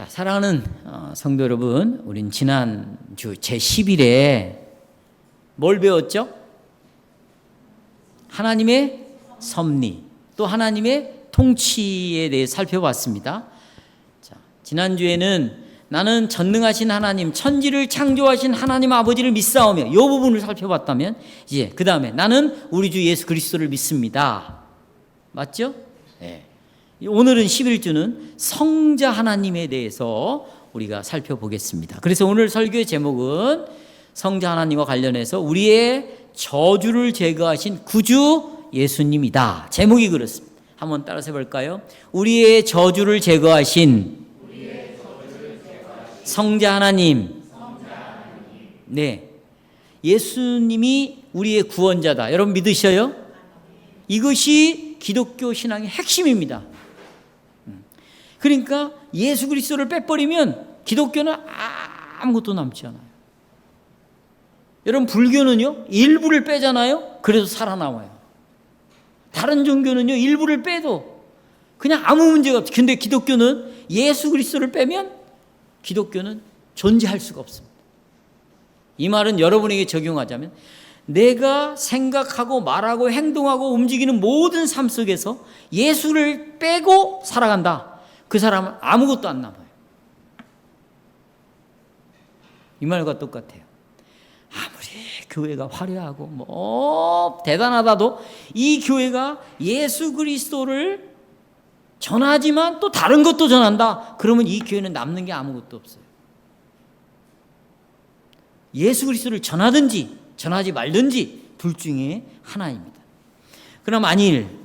자, 사랑하는 성도 여러분, 우린 지난주 제10일에 뭘 배웠죠? 하나님의 섭리, 또 하나님의 통치에 대해 살펴봤습니다. 자, 지난주에는 나는 전능하신 하나님, 천지를 창조하신 하나님 아버지를 믿사오며 이 부분을 살펴봤다면, 이제 그 다음에 나는 우리 주 예수 그리스도를 믿습니다. 맞죠? 네. 오늘은 11주는 성자 하나님에 대해서 우리가 살펴보겠습니다. 그래서 오늘 설교의 제목은 성자 하나님과 관련해서 우리의 저주를 제거하신 구주 예수님이다. 제목이 그렇습니다. 한번 따라서 해볼까요? 우리의 저주를 제거하신 성자 하나님. 네, 예수님이 우리의 구원자다. 여러분 믿으셔요? 이것이 기독교 신앙의 핵심입니다. 그러니까 예수 그리스도를 빼버리면 기독교는 아무것도 남지 않아요. 여러분 불교는요, 일부를 빼잖아요. 그래도 살아남아요. 다른 종교는요, 일부를 빼도 그냥 아무 문제가 없어요. 근데 기독교는 예수 그리스도를 빼면 기독교는 존재할 수가 없습니다. 이 말은 여러분에게 적용하자면 내가 생각하고 말하고 행동하고 움직이는 모든 삶 속에서 예수를 빼고 살아간다. 그 사람은 아무것도 안 남아요. 이 말과 똑같아요. 아무리 교회가 화려하고 대단하다도 이 교회가 예수 그리스도를 전하지만 또 다른 것도 전한다. 그러면 이 교회는 남는 게 아무것도 없어요. 예수 그리스도를 전하든지 전하지 말든지 둘 중에 하나입니다. 그럼 만일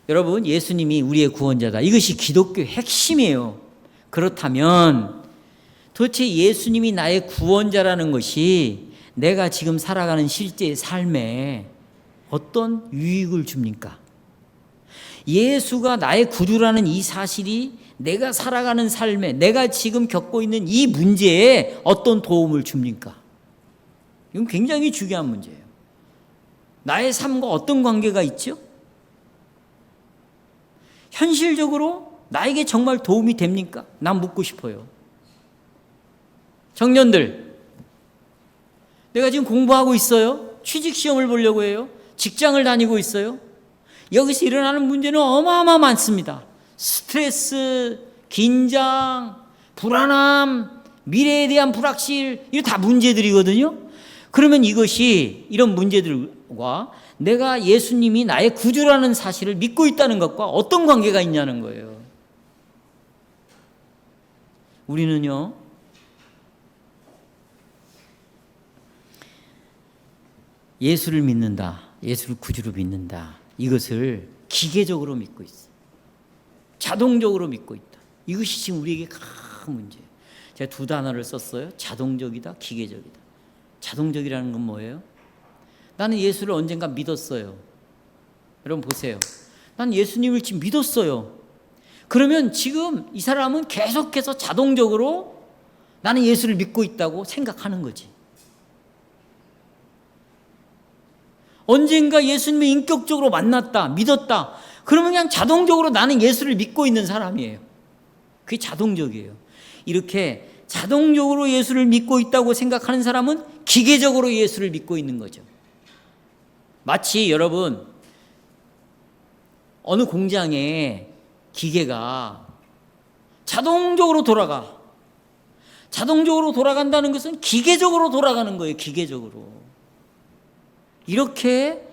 여러분 예수님이 우리의 구원자다. 이것이 기독교의 핵심이에요. 그렇다면 도대체 예수님이 나의 구원자라는 것이 내가 지금 살아가는 실제의 삶에 어떤 유익을 줍니까? 예수가 나의 구주라는 이 사실이 내가 살아가는 삶에, 내가 지금 겪고 있는 이 문제에 어떤 도움을 줍니까? 이건 굉장히 중요한 문제예요. 나의 삶과 어떤 관계가 있죠? 현실적으로 나에게 정말 도움이 됩니까? 난 묻고 싶어요. 청년들, 내가 지금 공부하고 있어요. 취직시험을 보려고 해요. 직장을 다니고 있어요. 여기서 일어나는 문제는 어마어마 많습니다. 스트레스, 긴장, 불안함, 미래에 대한 불확실, 이거 다 문제들이거든요. 그러면 이런 문제들과 내가 예수님이 나의 구주라는 사실을 믿고 있다는 것과 어떤 관계가 있냐는 거예요. 우리는요, 예수를 믿는다, 예수를 구주로 믿는다, 이것을 기계적으로 믿고 있어요. 자동적으로 믿고 있다. 이것이 지금 우리에게 큰 문제예요. 제가 두 단어를 썼어요. 자동적이다, 기계적이다. 자동적이라는 건 뭐예요? 나는 예수를 언젠가 믿었어요. 여러분 보세요. 난 예수님을 지금 믿었어요. 그러면 지금 이 사람은 계속해서 자동적으로 나는 예수를 믿고 있다고 생각하는 거지. 언젠가 예수님을 인격적으로 만났다, 믿었다. 그러면 그냥 자동적으로 나는 예수를 믿고 있는 사람이에요. 그게 자동적이에요. 이렇게 자동적으로 예수를 믿고 있다고 생각하는 사람은 기계적으로 예수를 믿고 있는 거죠. 마치 여러분 어느 공장에 기계가 자동적으로 돌아가. 자동적으로 돌아간다는 것은 기계적으로 돌아가는 거예요. 기계적으로. 이렇게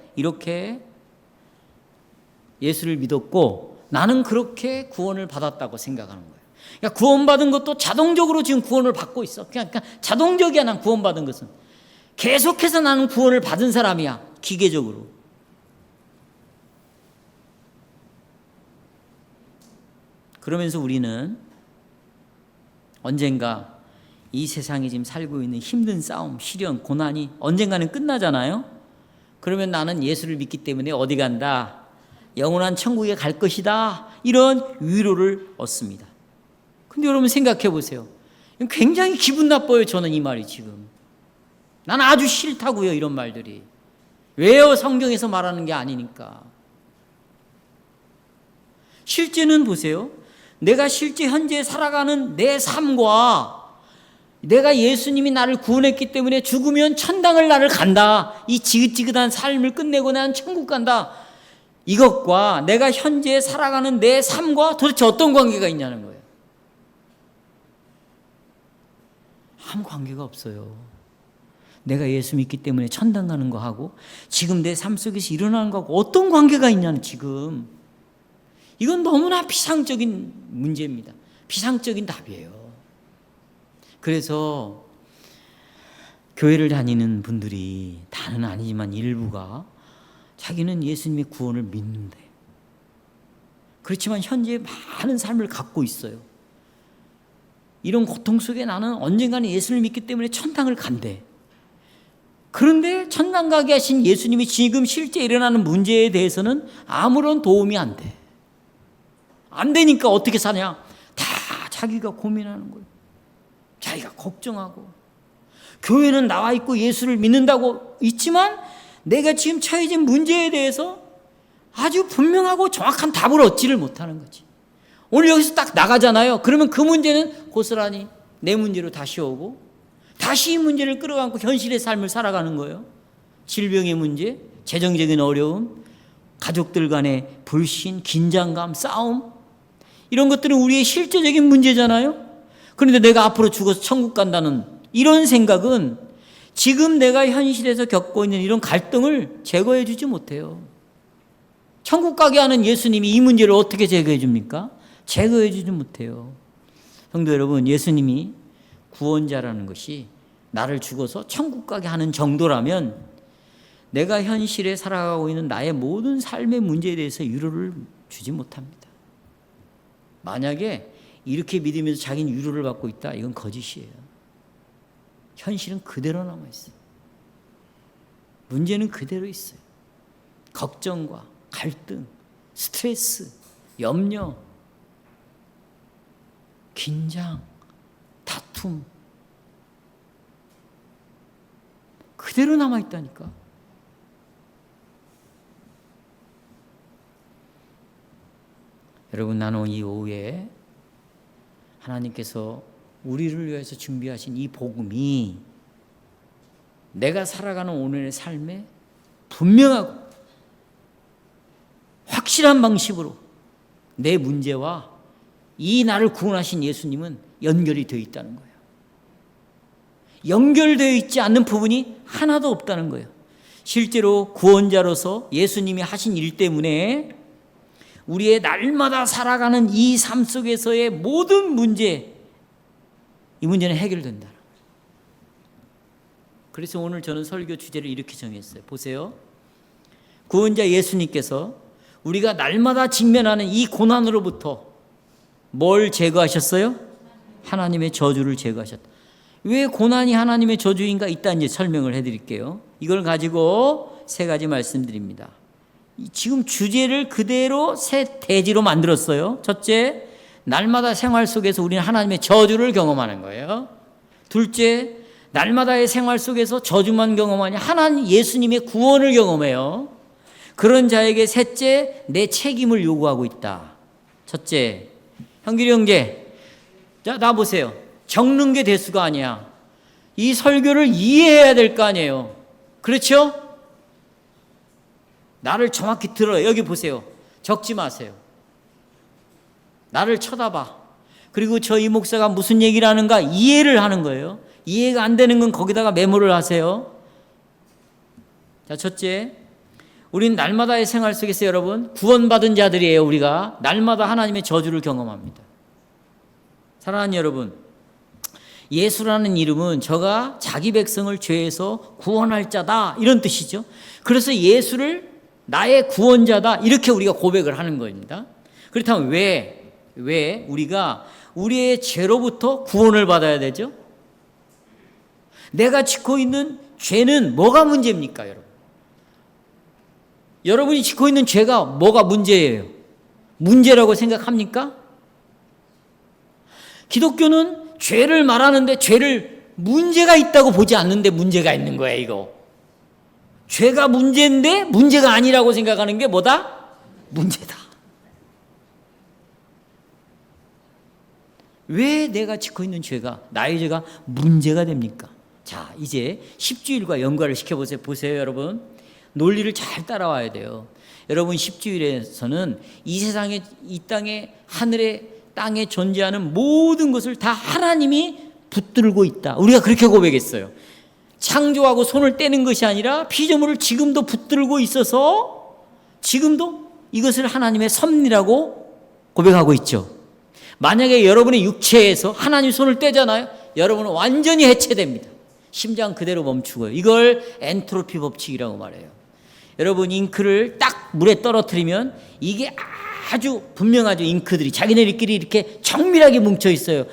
예수를 믿었고 나는 그렇게 구원을 받았다고 생각하는 거예요. 그러니까 구원받은 것도 자동적으로 지금 구원을 받고 있어. 그냥 자동적이야. 난 구원받은 것은. 계속해서 나는 구원을 받은 사람이야. 기계적으로. 그러면서 우리는 언젠가 이 세상에 지금 살고 있는 힘든 싸움, 시련, 고난이 언젠가는 끝나잖아요. 그러면 나는 예수를 믿기 때문에 어디 간다? 영원한 천국에 갈 것이다. 이런 위로를 얻습니다. 근데 여러분 생각해 보세요. 굉장히 기분 나빠요. 저는 이 말이 지금. 난 아주 싫다고요. 이런 말들이. 왜요? 성경에서 말하는 게 아니니까. 실제는 보세요. 내가 실제 현재 살아가는 내 삶과 내가 예수님이 나를 구원했기 때문에 죽으면 천당을 나를 간다. 이 지긋지긋한 삶을 끝내고 나는 천국 간다. 이것과 내가 현재 살아가는 내 삶과 도대체 어떤 관계가 있냐는 거예요. 아무 관계가 없어요. 내가 예수 믿기 때문에 천당 가는 거하고 지금 내 삶 속에서 일어나는 거하고 어떤 관계가 있냐는 지금. 이건 너무나 피상적인 문제입니다. 피상적인 답이에요. 그래서 교회를 다니는 분들이 다는 아니지만 일부가 자기는 예수님의 구원을 믿는데 그렇지만 현재 많은 삶을 갖고 있어요. 이런 고통 속에 나는 언젠가는 예수를 믿기 때문에 천당을 간대. 그런데 천당 가게 하신 예수님이 지금 실제 일어나는 문제에 대해서는 아무런 도움이 안 돼. 안 되니까 어떻게 사냐? 다 자기가 고민하는 거예요. 자기가 걱정하고. 교회는 나와 있고 예수를 믿는다고 있지만 내가 지금 처해진 문제에 대해서 아주 분명하고 정확한 답을 얻지를 못하는 거지. 오늘 여기서 딱 나가잖아요. 그러면 그 문제는 고스란히 내 문제로 다시 오고 다시 이 문제를 끌어안고 현실의 삶을 살아가는 거예요. 질병의 문제, 재정적인 어려움, 가족들 간의 불신, 긴장감, 싸움, 이런 것들은 우리의 실제적인 문제잖아요. 그런데 내가 앞으로 죽어서 천국 간다는 이런 생각은 지금 내가 현실에서 겪고 있는 이런 갈등을 제거해 주지 못해요. 천국 가게 하는 예수님이 이 문제를 어떻게 제거해 줍니까? 제거해 주지 못해요. 성도 여러분, 예수님이 구원자라는 것이 나를 죽어서 천국 가게 하는 정도라면 내가 현실에 살아가고 있는 나의 모든 삶의 문제에 대해서 위로를 주지 못합니다. 만약에 이렇게 믿으면서 자기는 위로를 받고 있다, 이건 거짓이에요. 현실은 그대로 남아있어요. 문제는 그대로 있어요. 걱정과 갈등, 스트레스, 염려, 긴장, 다툼 그대로 남아있다니까. 여러분, 나는 이 오후에 하나님께서 우리를 위해서 준비하신 이 복음이 내가 살아가는 오늘의 삶에 분명하고 확실한 방식으로 내 문제와 이 나를 구원하신 예수님은 연결이 되어 있다는 거예요. 연결되어 있지 않는 부분이 하나도 없다는 거예요. 실제로 구원자로서 예수님이 하신 일 때문에 우리의 날마다 살아가는 이 삶 속에서의 모든 문제, 이 문제는 해결된다. 그래서 오늘 저는 설교 주제를 이렇게 정했어요. 보세요. 구원자 예수님께서 우리가 날마다 직면하는 이 고난으로부터 뭘 제거하셨어요? 하나님의 저주를 제거하셨다. 왜 고난이 하나님의 저주인가? 이따 이제 설명을 해드릴게요. 이걸 가지고 세 가지 말씀드립니다. 지금 주제를 그대로 세 대지로 만들었어요. 첫째, 날마다 생활 속에서 우리는 하나님의 저주를 경험하는 거예요. 둘째, 날마다의 생활 속에서 저주만 경험하니 하나님 예수님의 구원을 경험해요. 그런 자에게 셋째, 내 책임을 요구하고 있다. 첫째, 형길이 형제, 자, 나 보세요. 적는 게 대수가 아니야. 이 설교를 이해해야 될 거 아니에요. 그렇죠? 나를 정확히 들어요. 여기 보세요. 적지 마세요. 나를 쳐다봐. 그리고 저 이 목사가 무슨 얘기를 하는가 이해를 하는 거예요. 이해가 안 되는 건 거기다가 메모를 하세요. 자, 첫째, 우린 날마다의 생활 속에서 여러분 구원받은 자들이에요. 우리가 날마다 하나님의 저주를 경험합니다. 사랑하는 여러분, 예수라는 이름은 저가 자기 백성을 죄에서 구원할 자다 이런 뜻이죠. 그래서 예수를 나의 구원자다 이렇게 우리가 고백을 하는 겁니다. 그렇다면 왜 우리가 우리의 죄로부터 구원을 받아야 되죠? 내가 짓고 있는 죄는 뭐가 문제입니까, 여러분? 여러분이 짓고 있는 죄가 뭐가 문제예요? 문제라고 생각합니까? 기독교는 죄를 말하는데 죄를 문제가 있다고 보지 않는데 문제가 있는 거예요, 이거. 죄가 문제인데 문제가 아니라고 생각하는 게 뭐다? 문제다. 왜 내가 짓고 있는 죄가, 나의 죄가 문제가 됩니까? 자, 이제 10주일과 연관을 시켜보세요. 보세요, 여러분. 논리를 잘 따라와야 돼요. 여러분, 10주일에서는 이 세상에, 이 땅에, 하늘에, 땅에 존재하는 모든 것을 다 하나님이 붙들고 있다. 우리가 그렇게 고백했어요. 창조하고 손을 떼는 것이 아니라 피조물을 지금도 붙들고 있어서 지금도 이것을 하나님의 섭리라고 고백하고 있죠. 만약에 여러분의 육체에서 하나님 손을 떼잖아요. 여러분은 완전히 해체됩니다. 심장 그대로 멈추고요. 이걸 엔트로피 법칙이라고 말해요. 여러분, 잉크를 딱 물에 떨어뜨리면 이게 아주 분명하죠. 잉크들이 자기네들끼리 이렇게 정밀하게 뭉쳐 있어요.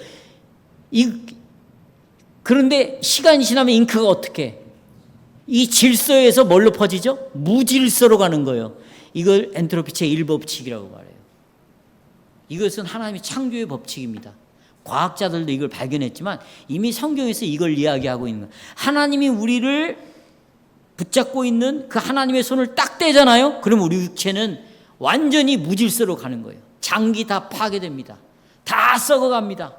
그런데 시간이 지나면 잉크가 어떻게? 이 질서에서 뭘로 퍼지죠? 무질서로 가는 거예요. 이걸 엔트로피 제1법칙이라고 말해요. 이것은 하나님의 창조의 법칙입니다. 과학자들도 이걸 발견했지만 이미 성경에서 이걸 이야기하고 있는 거예요. 하나님이 우리를 붙잡고 있는 그 하나님의 손을 딱 떼잖아요. 그럼 우리 육체는 완전히 무질서로 가는 거예요. 장기 다 파괴됩니다. 다 썩어갑니다.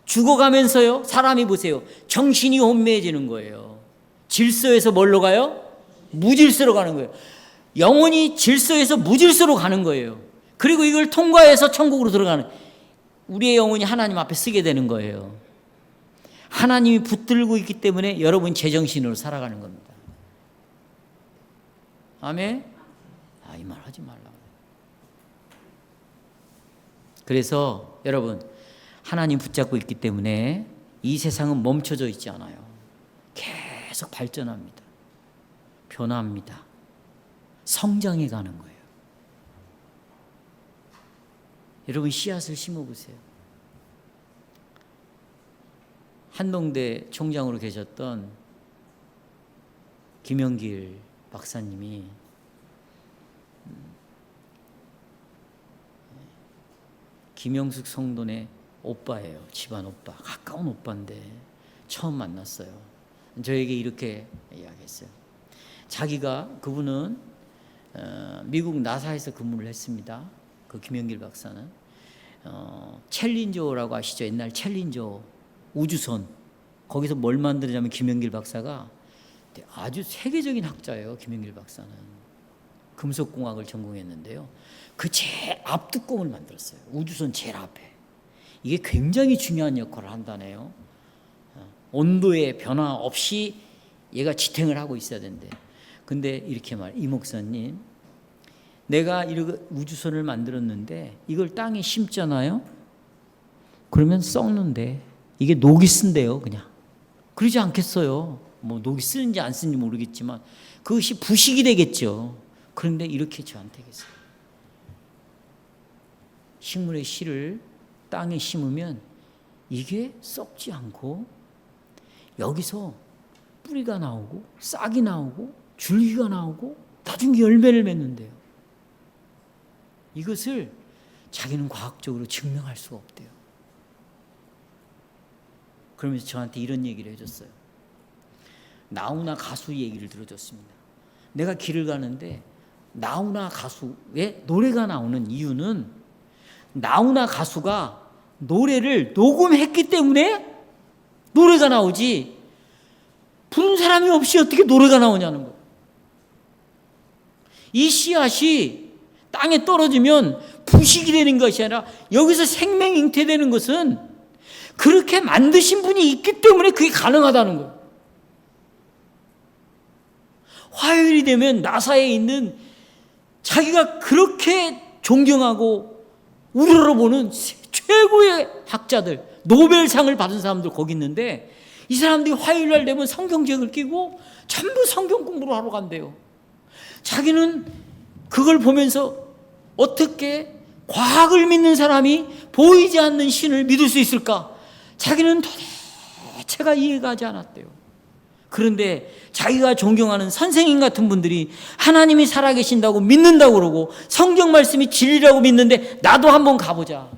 죽어가면서요, 사람이 보세요, 정신이 혼미해지는 거예요. 질서에서 뭘로 가요? 무질서로 가는 거예요. 영혼이 질서에서 무질서로 가는 거예요. 그리고 이걸 통과해서 천국으로 들어가는, 우리의 영혼이 하나님 앞에 쓰게 되는 거예요. 하나님이 붙들고 있기 때문에 여러분 제정신으로 살아가는 겁니다. 아멘? 이 말 하지 말라고. 그래서 여러분, 하나님 붙잡고 있기 때문에 이 세상은 멈춰져 있지 않아요. 계속 발전합니다. 변화합니다. 성장해 가는 거예요. 여러분, 씨앗을 심어보세요. 한동대 총장으로 계셨던 김영길 박사님이 김영숙 성도네 오빠예요. 집안 오빠, 가까운 오빠인데 처음 만났어요. 저에게 이렇게 이야기했어요. 자기가, 그분은 미국 나사에서 근무를 했습니다. 그 김영길 박사는 챌린저라고 아시죠? 옛날 챌린저 우주선, 거기서 뭘 만드냐면 김영길 박사가 아주 세계적인 학자예요. 김영길 박사는 금속공학을 전공했는데요. 그 제일 앞 뚜껑을 만들었어요. 우주선 제일 앞에. 이게 굉장히 중요한 역할을 한다네요. 온도의 변화 없이 얘가 지탱을 하고 있어야 된대. 근데 이렇게 이 목사님, 내가 이렇게 우주선을 만들었는데 이걸 땅에 심잖아요. 그러면 썩는데 이게 녹이 쓴대요. 그냥 그러지 않겠어요. 뭐 녹이 쓰는지 안 쓰는지 모르겠지만 그것이 부식이 되겠죠. 그런데 이렇게 저한테 얘기했어요. 식물의 씨를 땅에 심으면 이게 썩지 않고 여기서 뿌리가 나오고 싹이 나오고 줄기가 나오고 나중에 열매를 맺는데요. 이것을 자기는 과학적으로 증명할 수가 없대요. 그러면서 저한테 이런 얘기를 해줬어요. 나훈아 가수 얘기를 들어줬습니다. 내가 길을 가는데 나훈아 가수의 노래가 나오는 이유는 나훈아 가수가 노래를 녹음했기 때문에 노래가 나오지, 부른 사람이 없이 어떻게 노래가 나오냐는 거예요. 이 씨앗이 땅에 떨어지면 부식이 되는 것이 아니라 여기서 생명 잉태되는 것은 그렇게 만드신 분이 있기 때문에 그게 가능하다는 거예요. 화요일이 되면 나사에 있는 자기가 그렇게 존경하고 우러러보는 최고의 학자들, 노벨상을 받은 사람들 거기 있는데 이 사람들이 화요일날 되면 성경책을 끼고 전부 성경 공부를 하러 간대요. 자기는 그걸 보면서 어떻게 과학을 믿는 사람이 보이지 않는 신을 믿을 수 있을까? 자기는 도대체가 이해가 하지 않았대요. 그런데 자기가 존경하는 선생님 같은 분들이 하나님이 살아계신다고 믿는다고 그러고 성경 말씀이 진리라고 믿는데 나도 한번 가보자.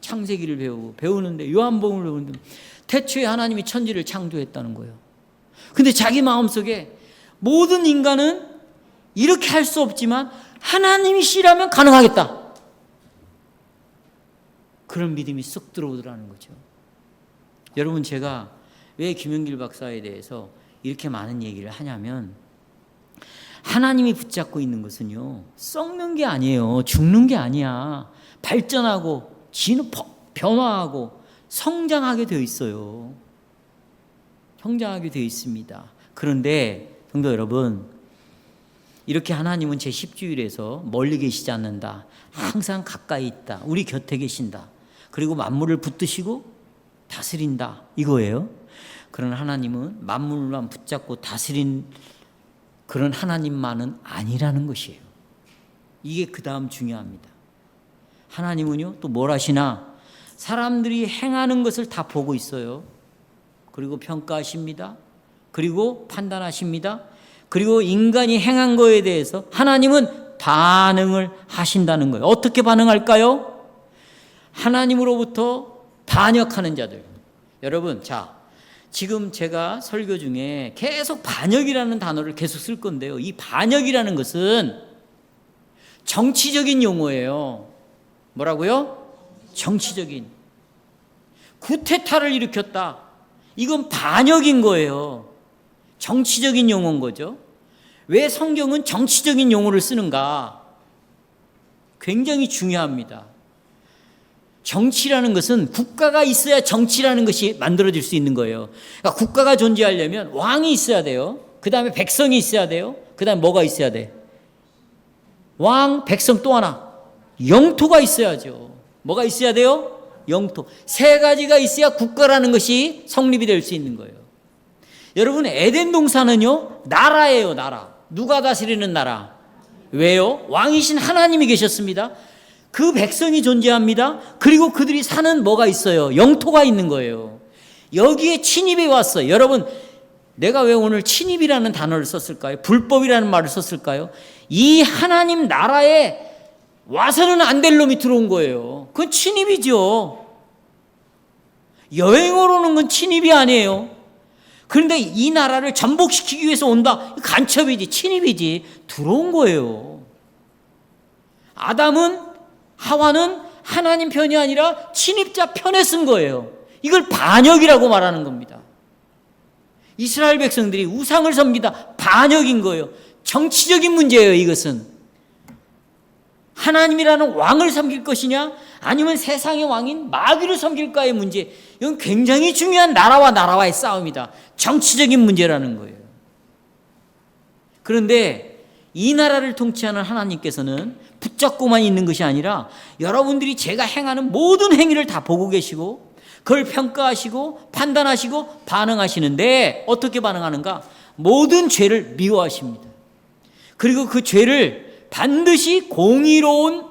창세기를 배우는데 요한복음을 배우는데 태초에 하나님이 천지를 창조했다는 거예요. 근데 자기 마음속에 모든 인간은 이렇게 할 수 없지만 하나님이시라면 가능하겠다. 그런 믿음이 쏙 들어오더라는 거죠. 여러분, 제가 왜 김영길 박사에 대해서 이렇게 많은 얘기를 하냐면, 하나님이 붙잡고 있는 것은요, 썩는 게 아니에요. 죽는 게 아니야. 발전하고 변화하고 성장하게 되어 있어요. 성장하게 되어 있습니다. 그런데 성도 여러분, 이렇게 하나님은 제10주일에서 멀리 계시지 않는다. 항상 가까이 있다. 우리 곁에 계신다. 그리고 만물을 붙드시고 다스린다. 이거예요. 그런 하나님은 만물만 붙잡고 다스린 그런 하나님만은 아니라는 것이에요. 이게 그 다음 중요합니다. 하나님은요, 또 뭘 하시나? 사람들이 행하는 것을 다 보고 있어요. 그리고 평가하십니다. 그리고 판단하십니다. 그리고 인간이 행한 거에 대해서 하나님은 반응을 하신다는 거예요. 어떻게 반응할까요? 하나님으로부터 반역하는 자들. 여러분, 자, 지금 제가 설교 중에 계속 반역이라는 단어를 계속 쓸 건데요. 이 반역이라는 것은 정치적인 용어예요. 뭐라고요? 정치적인. 구테타를 일으켰다. 이건 반역인 거예요. 정치적인 용어인 거죠. 왜 성경은 정치적인 용어를 쓰는가? 굉장히 중요합니다. 정치라는 것은 국가가 있어야 정치라는 것이 만들어질 수 있는 거예요. 그러니까 국가가 존재하려면 왕이 있어야 돼요. 그 다음에 백성이 있어야 돼요. 그 다음에 뭐가 있어야 돼? 왕, 백성, 또 하나 영토가 있어야죠. 뭐가 있어야 돼요? 영토. 세 가지가 있어야 국가라는 것이 성립이 될 수 있는 거예요. 여러분, 에덴 동산은요, 나라예요. 나라. 누가 다스리는 나라? 왜요? 왕이신 하나님이 계셨습니다. 그 백성이 존재합니다. 그리고 그들이 사는 뭐가 있어요? 영토가 있는 거예요. 여기에 침입이 왔어요. 여러분, 내가 왜 오늘 침입이라는 단어를 썼을까요? 불법이라는 말을 썼을까요? 이 하나님 나라에 와서는 안 될 놈이 들어온 거예요. 그건 침입이죠. 여행으로 오는 건 침입이 아니에요. 그런데 이 나라를 전복시키기 위해서 온다. 간첩이지, 침입이지. 들어온 거예요. 아담은, 하와는 하나님 편이 아니라 침입자 편에 쓴 거예요. 이걸 반역이라고 말하는 겁니다. 이스라엘 백성들이 우상을 섬기다. 반역인 거예요. 정치적인 문제예요. 이것은 하나님이라는 왕을 섬길 것이냐, 아니면 세상의 왕인 마귀를 섬길까의 문제. 이건 굉장히 중요한 나라와 나라와의 싸움이다. 정치적인 문제라는 거예요. 그런데 이 나라를 통치하는 하나님께서는 붙잡고만 있는 것이 아니라 여러분들이 제가 행하는 모든 행위를 다 보고 계시고 그걸 평가하시고 판단하시고 반응하시는데, 어떻게 반응하는가? 모든 죄를 미워하십니다. 그리고 그 죄를 반드시 공의로운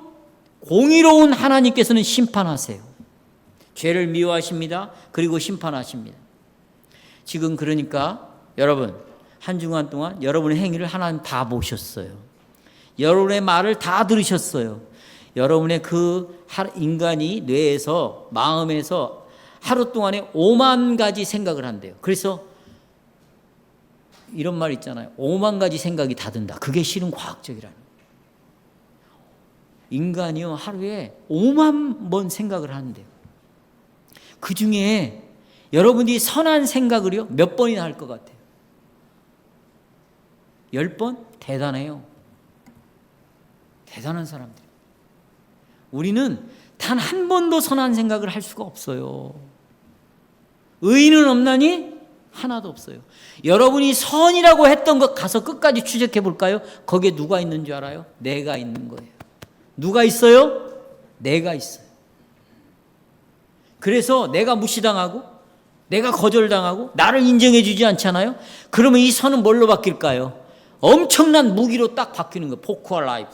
하나님께서는 심판하세요. 죄를 미워하십니다. 그리고 심판하십니다. 지금 그러니까 여러분, 한 주간 동안 여러분의 행위를 하나님 다 보셨어요. 여러분의 말을 다 들으셨어요. 여러분의 그 인간이 뇌에서, 마음에서 하루 동안에 5만 가지 생각을 한대요. 그래서 이런 말 있잖아요. 5만 가지 생각이 다 든다. 그게 실은 과학적이라는 거예요. 인간이요, 하루에 5만 번 생각을 하는데요. 그 중에 여러분이 선한 생각을요, 몇 번이나 할 것 같아요? 10번? 대단해요. 대단한 사람들. 우리는 단 한 번도 선한 생각을 할 수가 없어요. 의인은 없나니? 하나도 없어요. 여러분이 선이라고 했던 것 가서 끝까지 추적해 볼까요? 거기에 누가 있는 줄 알아요? 내가 있는 거예요. 누가 있어요? 내가 있어요. 그래서 내가 무시당하고 내가 거절당하고 나를 인정해 주지 않잖아요. 그러면 이 선은 뭘로 바뀔까요? 엄청난 무기로 딱 바뀌는 거예요. 포크와 라이프.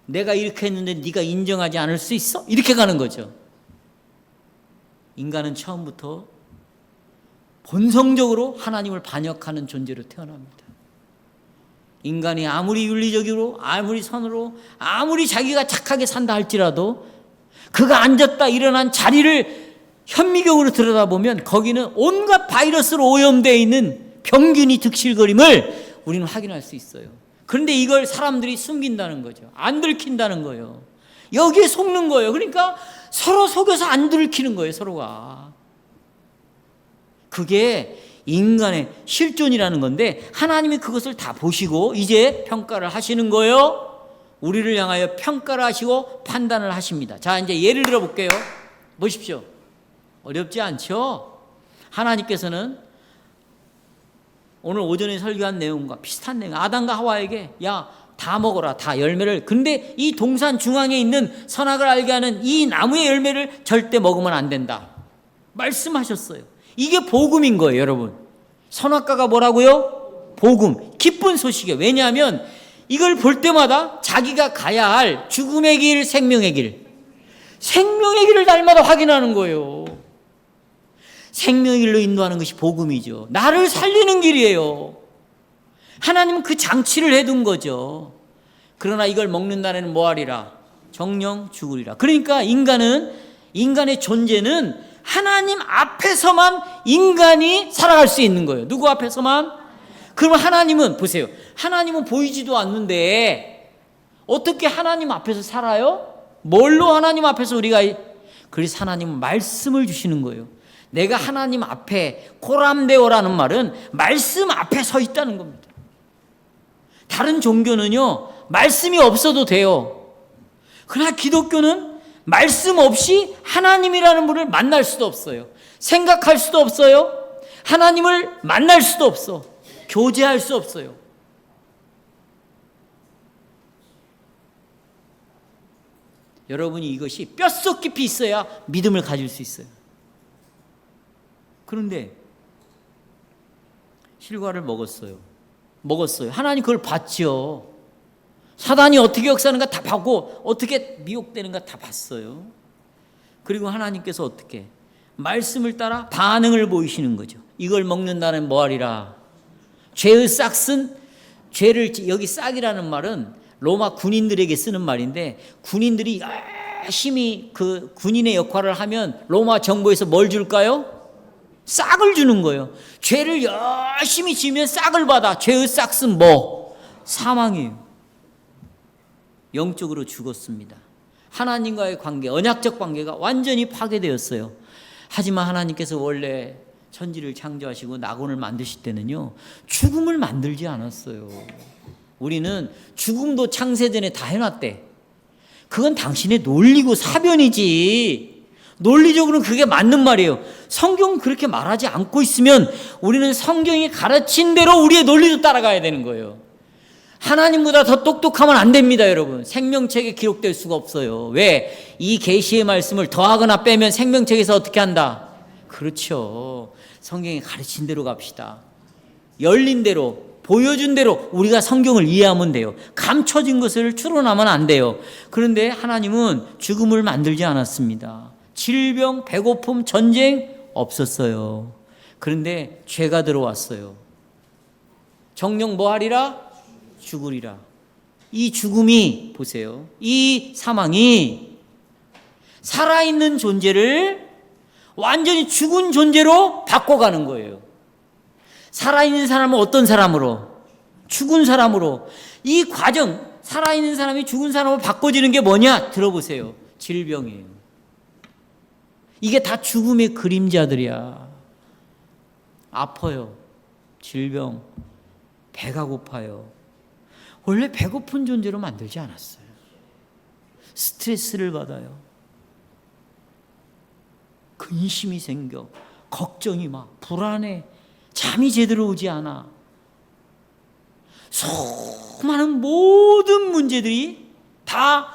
내가 이렇게 했는데 네가 인정하지 않을 수 있어? 이렇게 가는 거죠. 인간은 처음부터 본성적으로 하나님을 반역하는 존재로 태어납니다. 인간이 아무리 윤리적으로, 아무리 선으로, 아무리 자기가 착하게 산다 할지라도 그가 앉았다 일어난 자리를 현미경으로 들여다보면 거기는 온갖 바이러스로 오염되어 있는 병균이 득실거림을 우리는 확인할 수 있어요. 그런데 이걸 사람들이 숨긴다는 거죠. 안 들킨다는 거예요. 여기에 속는 거예요. 그러니까 서로 속여서 안 들키는 거예요, 서로가. 그게 인간의 실존이라는 건데 하나님이 그것을 다 보시고 이제 평가를 하시는 거예요. 우리를 향하여 평가를 하시고 판단을 하십니다. 자, 이제 예를 들어 볼게요. 보십시오. 어렵지 않죠? 하나님께서는 오늘 오전에 설교한 내용과 비슷한 내용, 아담과 하와에게 야, 다 먹어라, 다 열매를. 근데 이 동산 중앙에 있는 선악을 알게 하는 이 나무의 열매를 절대 먹으면 안 된다 말씀하셨어요. 이게 복음인 거예요, 여러분. 선악과가 뭐라고요? 복음, 기쁜 소식이에요. 왜냐하면 이걸 볼 때마다 자기가 가야 할 죽음의 길, 생명의 길, 생명의 길을 날마다 확인하는 거예요. 생명의 길로 인도하는 것이 복음이죠. 나를 살리는 길이에요. 하나님은 그 장치를 해둔 거죠. 그러나 이걸 먹는다는 뭐하리라? 정령 죽으리라. 그러니까 인간의 존재는 하나님 앞에서만 인간이 살아갈 수 있는 거예요. 누구 앞에서만? 그러면 하나님은 보세요. 하나님은 보이지도 않는데 어떻게 하나님 앞에서 살아요? 뭘로 하나님 앞에서 우리가? 그래서 하나님은 말씀을 주시는 거예요. 내가 하나님 앞에 코람데오라는 말은 말씀 앞에 서 있다는 겁니다. 다른 종교는요, 말씀이 없어도 돼요. 그러나 기독교는 말씀 없이 하나님이라는 분을 만날 수도 없어요. 생각할 수도 없어요. 하나님을 만날 수도 없어. 교제할 수 없어요. 여러분이 이것이 뼛속 깊이 있어야 믿음을 가질 수 있어요. 그런데 실과를 먹었어요. 하나님 그걸 봤죠. 사단이 어떻게 역사하는가 다 봤고 어떻게 미혹되는가 다 봤어요. 그리고 하나님께서 어떻게 말씀을 따라 반응을 보이시는 거죠. 이걸 먹는다는 뭐하리라? 죄의 싹은, 죄를, 여기 싹이라는 말은 로마 군인들에게 쓰는 말인데, 군인들이 열심히 그 군인의 역할을 하면 로마 정부에서 뭘 줄까요? 싹을 주는 거예요. 죄를 열심히 지면 싹을 받아. 죄의 싹은 뭐? 사망이에요. 영적으로 죽었습니다. 하나님과의 관계, 언약적 관계가 완전히 파괴되었어요. 하지만 하나님께서 원래 천지를 창조하시고 낙원을 만드실 때는요, 죽음을 만들지 않았어요. 우리는 죽음도 창세전에 다 해놨대. 그건 당신의 논리고 사변이지. 논리적으로는 그게 맞는 말이에요. 성경은 그렇게 말하지 않고 있으면 우리는 성경이 가르친 대로 우리의 논리도 따라가야 되는 거예요. 하나님보다 더 똑똑하면 안 됩니다, 여러분. 생명책에 기록될 수가 없어요. 왜? 이 계시의 말씀을 더하거나 빼면 생명책에서 어떻게 한다? 그렇죠. 성경이 가르친 대로 갑시다. 열린 대로, 보여준 대로 우리가 성경을 이해하면 돼요. 감춰진 것을 추론하면 안 돼요. 그런데 하나님은 죽음을 만들지 않았습니다. 질병, 배고픔, 전쟁 없었어요. 그런데 죄가 들어왔어요. 정령 뭐하리라? 죽으리라. 이 죽음이, 보세요, 이 사망이 살아있는 존재를 완전히 죽은 존재로 바꿔가는 거예요. 살아있는 사람은 어떤 사람으로? 죽은 사람으로. 이 과정, 살아있는 사람이 죽은 사람으로 바꿔지는 게 뭐냐? 들어보세요. 질병이에요. 이게 다 죽음의 그림자들이야. 아파요. 질병. 배가 고파요. 원래 배고픈 존재로 만들지 않았어요. 스트레스를 받아요. 근심이 생겨. 걱정이 막, 불안해. 잠이 제대로 오지 않아. 수많은 모든 문제들이 다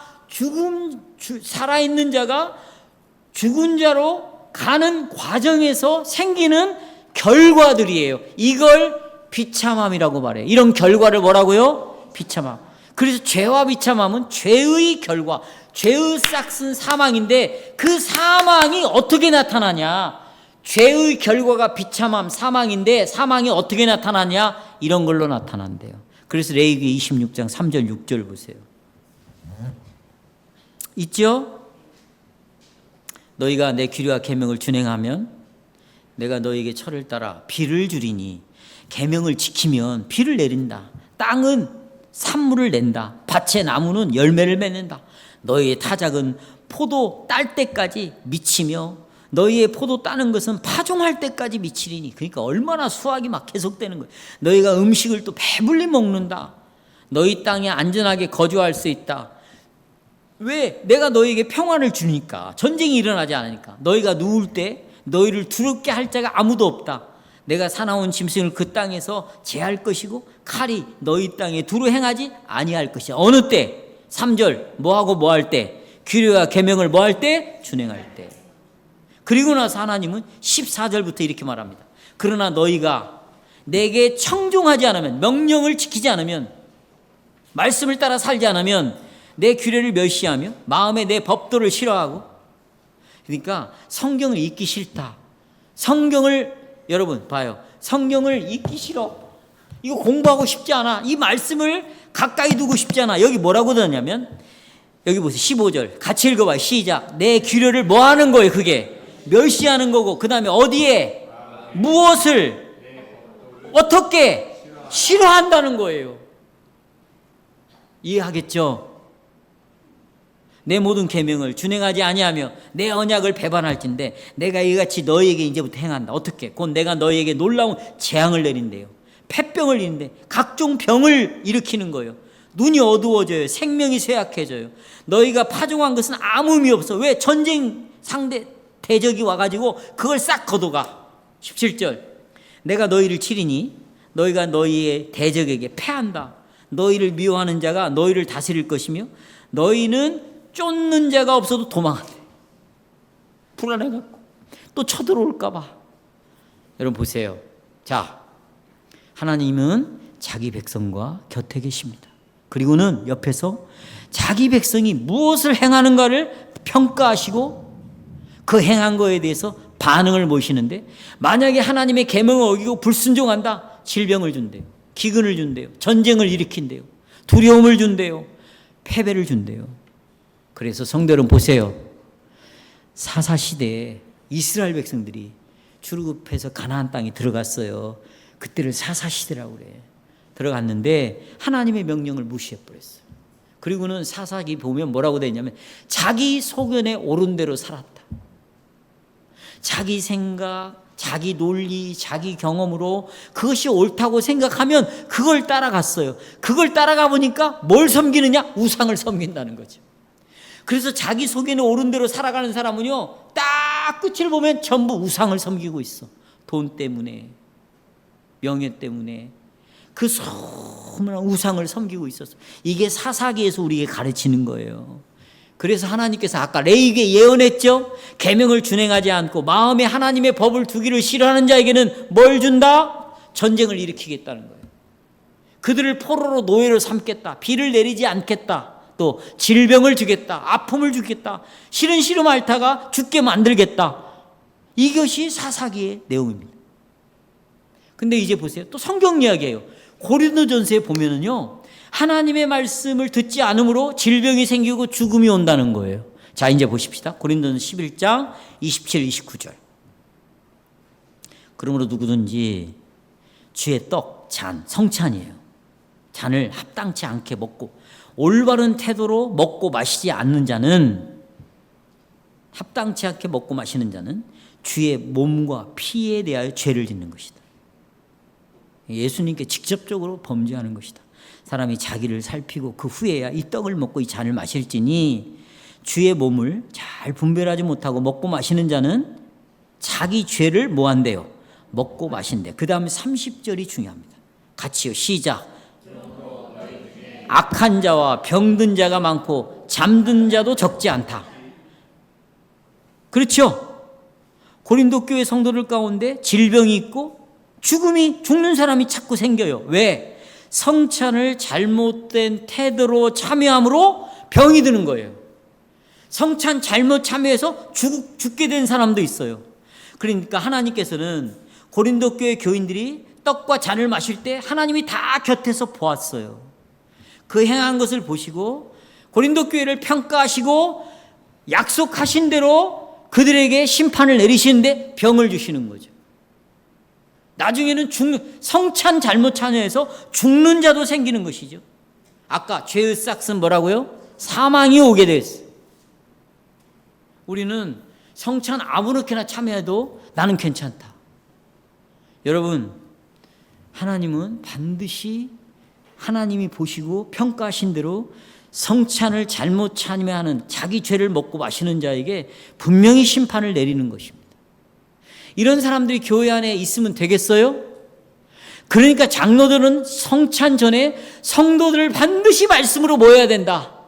살아있는 자가 죽은 자로 가는 과정에서 생기는 결과들이에요. 이걸 비참함이라고 말해요. 이런 결과를 뭐라고요? 비참함. 그래서 죄와 비참함은 죄의 결과, 죄의 싹은 사망인데 그 사망이 어떻게 나타나냐? 죄의 결과가 비참함, 사망인데 사망이 어떻게 나타나냐? 이런 걸로 나타난대요. 그래서 레위기 26장 3절 6절 보세요. 있죠? 너희가 내 규례와 계명을 준행하면 내가 너희에게 철을 따라 비를 주리니, 계명을 지키면 비를 내린다. 땅은 산물을 낸다. 밭의 나무는 열매를 맺는다. 너희의 타작은 포도 딸 때까지 미치며 너희의 포도 따는 것은 파종할 때까지 미치리니. 그러니까 얼마나 수확이 막 계속되는 거예요. 너희가 음식을 또 배불리 먹는다. 너희 땅에 안전하게 거주할 수 있다. 왜? 내가 너희에게 평안을 주니까. 전쟁이 일어나지 않으니까. 너희가 누울 때 너희를 두렵게 할 자가 아무도 없다. 내가 사나운 짐승을 그 땅에서 제할 것이고 칼이 너희 땅에 두루 행하지 아니할 것이야. 어느 때? 3절 뭐하고 뭐할 때? 규례와 계명을 뭐할 때? 준행할 때. 그리고 나서 하나님은 14절부터 이렇게 말합니다. 그러나 너희가 내게 청종하지 않으면, 명령을 지키지 않으면, 말씀을 따라 살지 않으면 내 규례를 멸시하며 마음에 내 법도를 싫어하고. 그러니까 성경을 읽기 싫다. 성경을, 여러분 봐요, 성경을 읽기 싫어. 이거 공부하고 싶지 않아. 이 말씀을 가까이 두고 싶지 않아. 여기 뭐라고 들었냐면, 여기 보세요. 15절 같이 읽어봐요. 시작. 내 규례를 뭐 하는 거예요? 그게 멸시하는 거고, 그 다음에 어디에, 무엇을, 어떻게 싫어한다는 거예요. 이해하겠죠? 내 모든 계명을 준행하지 아니하며 내 언약을 배반할진대 내가 이같이 너희에게 이제부터 행한다. 어떻게? 곧 내가 너희에게 놀라운 재앙을 내린대요. 폐병을 내린대. 각종 병을 일으키는 거예요. 눈이 어두워져요. 생명이 쇠약해져요. 너희가 파종한 것은 아무 의미 없어. 왜? 전쟁 상대 대적이 와가지고 그걸 싹 걷어가. 17절 내가 너희를 치리니 너희가 너희의 대적에게 패한다. 너희를 미워하는 자가 너희를 다스릴 것이며 너희는 쫓는 자가 없어도 도망한대. 불안해갖고 또 쳐들어올까 봐. 여러분 보세요. 자, 하나님은 자기 백성과 곁에 계십니다. 그리고는 옆에서 자기 백성이 무엇을 행하는가를 평가하시고 그 행한 거에 대해서 반응을 모시는데, 만약에 하나님의 계명을 어기고 불순종한다, 질병을 준대요. 기근을 준대요. 전쟁을 일으킨대요. 두려움을 준대요. 패배를 준대요. 그래서 성도 여러분 보세요. 사사시대에 이스라엘 백성들이 출애굽해서 가나안 땅에 들어갔어요. 그때를 사사시대라고 그래. 들어갔는데 하나님의 명령을 무시해버렸어요. 그리고는 사사기 보면 뭐라고 되어 있냐면 자기 소견에 옳은 대로 살았다. 자기 생각, 자기 논리, 자기 경험으로 그것이 옳다고 생각하면 그걸 따라갔어요. 그걸 따라가 보니까 뭘 섬기느냐? 우상을 섬긴다는 거죠. 그래서 자기 속에는 옳은 대로 살아가는 사람은요, 딱 끝을 보면 전부 우상을 섬기고 있어. 돈 때문에, 명예 때문에 그 소문한 우상을 섬기고 있었어. 이게 사사기에서 우리에게 가르치는 거예요. 그래서 하나님께서 아까 레위기에 예언했죠. 계명을 준행하지 않고 마음에 하나님의 법을 두기를 싫어하는 자에게는 뭘 준다? 전쟁을 일으키겠다는 거예요. 그들을 포로로 노예로 삼겠다. 비를 내리지 않겠다. 또 질병을 주겠다. 아픔을 주겠다. 싫은 앓다가 죽게 만들겠다. 이것이 사사기의 내용입니다. 근데 이제 보세요. 또 성경 이야기예요. 고린도전서에 보면은요, 하나님의 말씀을 듣지 않으므로 질병이 생기고 죽음이 온다는 거예요. 자, 이제 보십시다. 고린도전서 11장 27, 29절. 그러므로 누구든지 주의 떡, 잔, 성찬이에요. 잔을 합당치 않게 먹고 올바른 태도로 먹고 마시지 않는 자는, 합당치 않게 먹고 마시는 자는 주의 몸과 피에 대하여 죄를 짓는 것이다. 예수님께 직접적으로 범죄하는 것이다. 사람이 자기를 살피고 그 후에야 이 떡을 먹고 이 잔을 마실지니 주의 몸을 잘 분별하지 못하고 먹고 마시는 자는 자기 죄를 뭐 한대요? 먹고 마신대. 그 다음에 30절이 중요합니다. 같이요. 시작. 악한 자와 병든 자가 많고 잠든 자도 적지 않다. 그렇죠? 고린도 교회 성도들 가운데 질병이 있고 죽는 사람이 자꾸 생겨요. 왜? 성찬을 잘못된 태도로 참여함으로 병이 드는 거예요. 성찬 잘못 참여해서 죽게 된 사람도 있어요. 그러니까 하나님께서는 고린도 교회 교인들이 떡과 잔을 마실 때 하나님이 다 곁에서 보았어요. 그 행한 것을 보시고 고린도 교회를 평가하시고 약속하신 대로 그들에게 심판을 내리시는데 병을 주시는 거죠. 나중에는 성찬 잘못 참여해서 죽는 자도 생기는 것이죠. 아까 죄의 싹은 뭐라고요? 사망이 오게 됐어요. 우리는 성찬 아무렇게나 참여해도 나는 괜찮다. 여러분, 하나님은 반드시 하나님이 보시고 평가하신 대로 성찬을 잘못 참여하는 자기 죄를 먹고 마시는 자에게 분명히 심판을 내리는 것입니다. 이런 사람들이 교회 안에 있으면 되겠어요? 그러니까 장로들은 성찬 전에 성도들을 반드시 말씀으로 모여야 된다.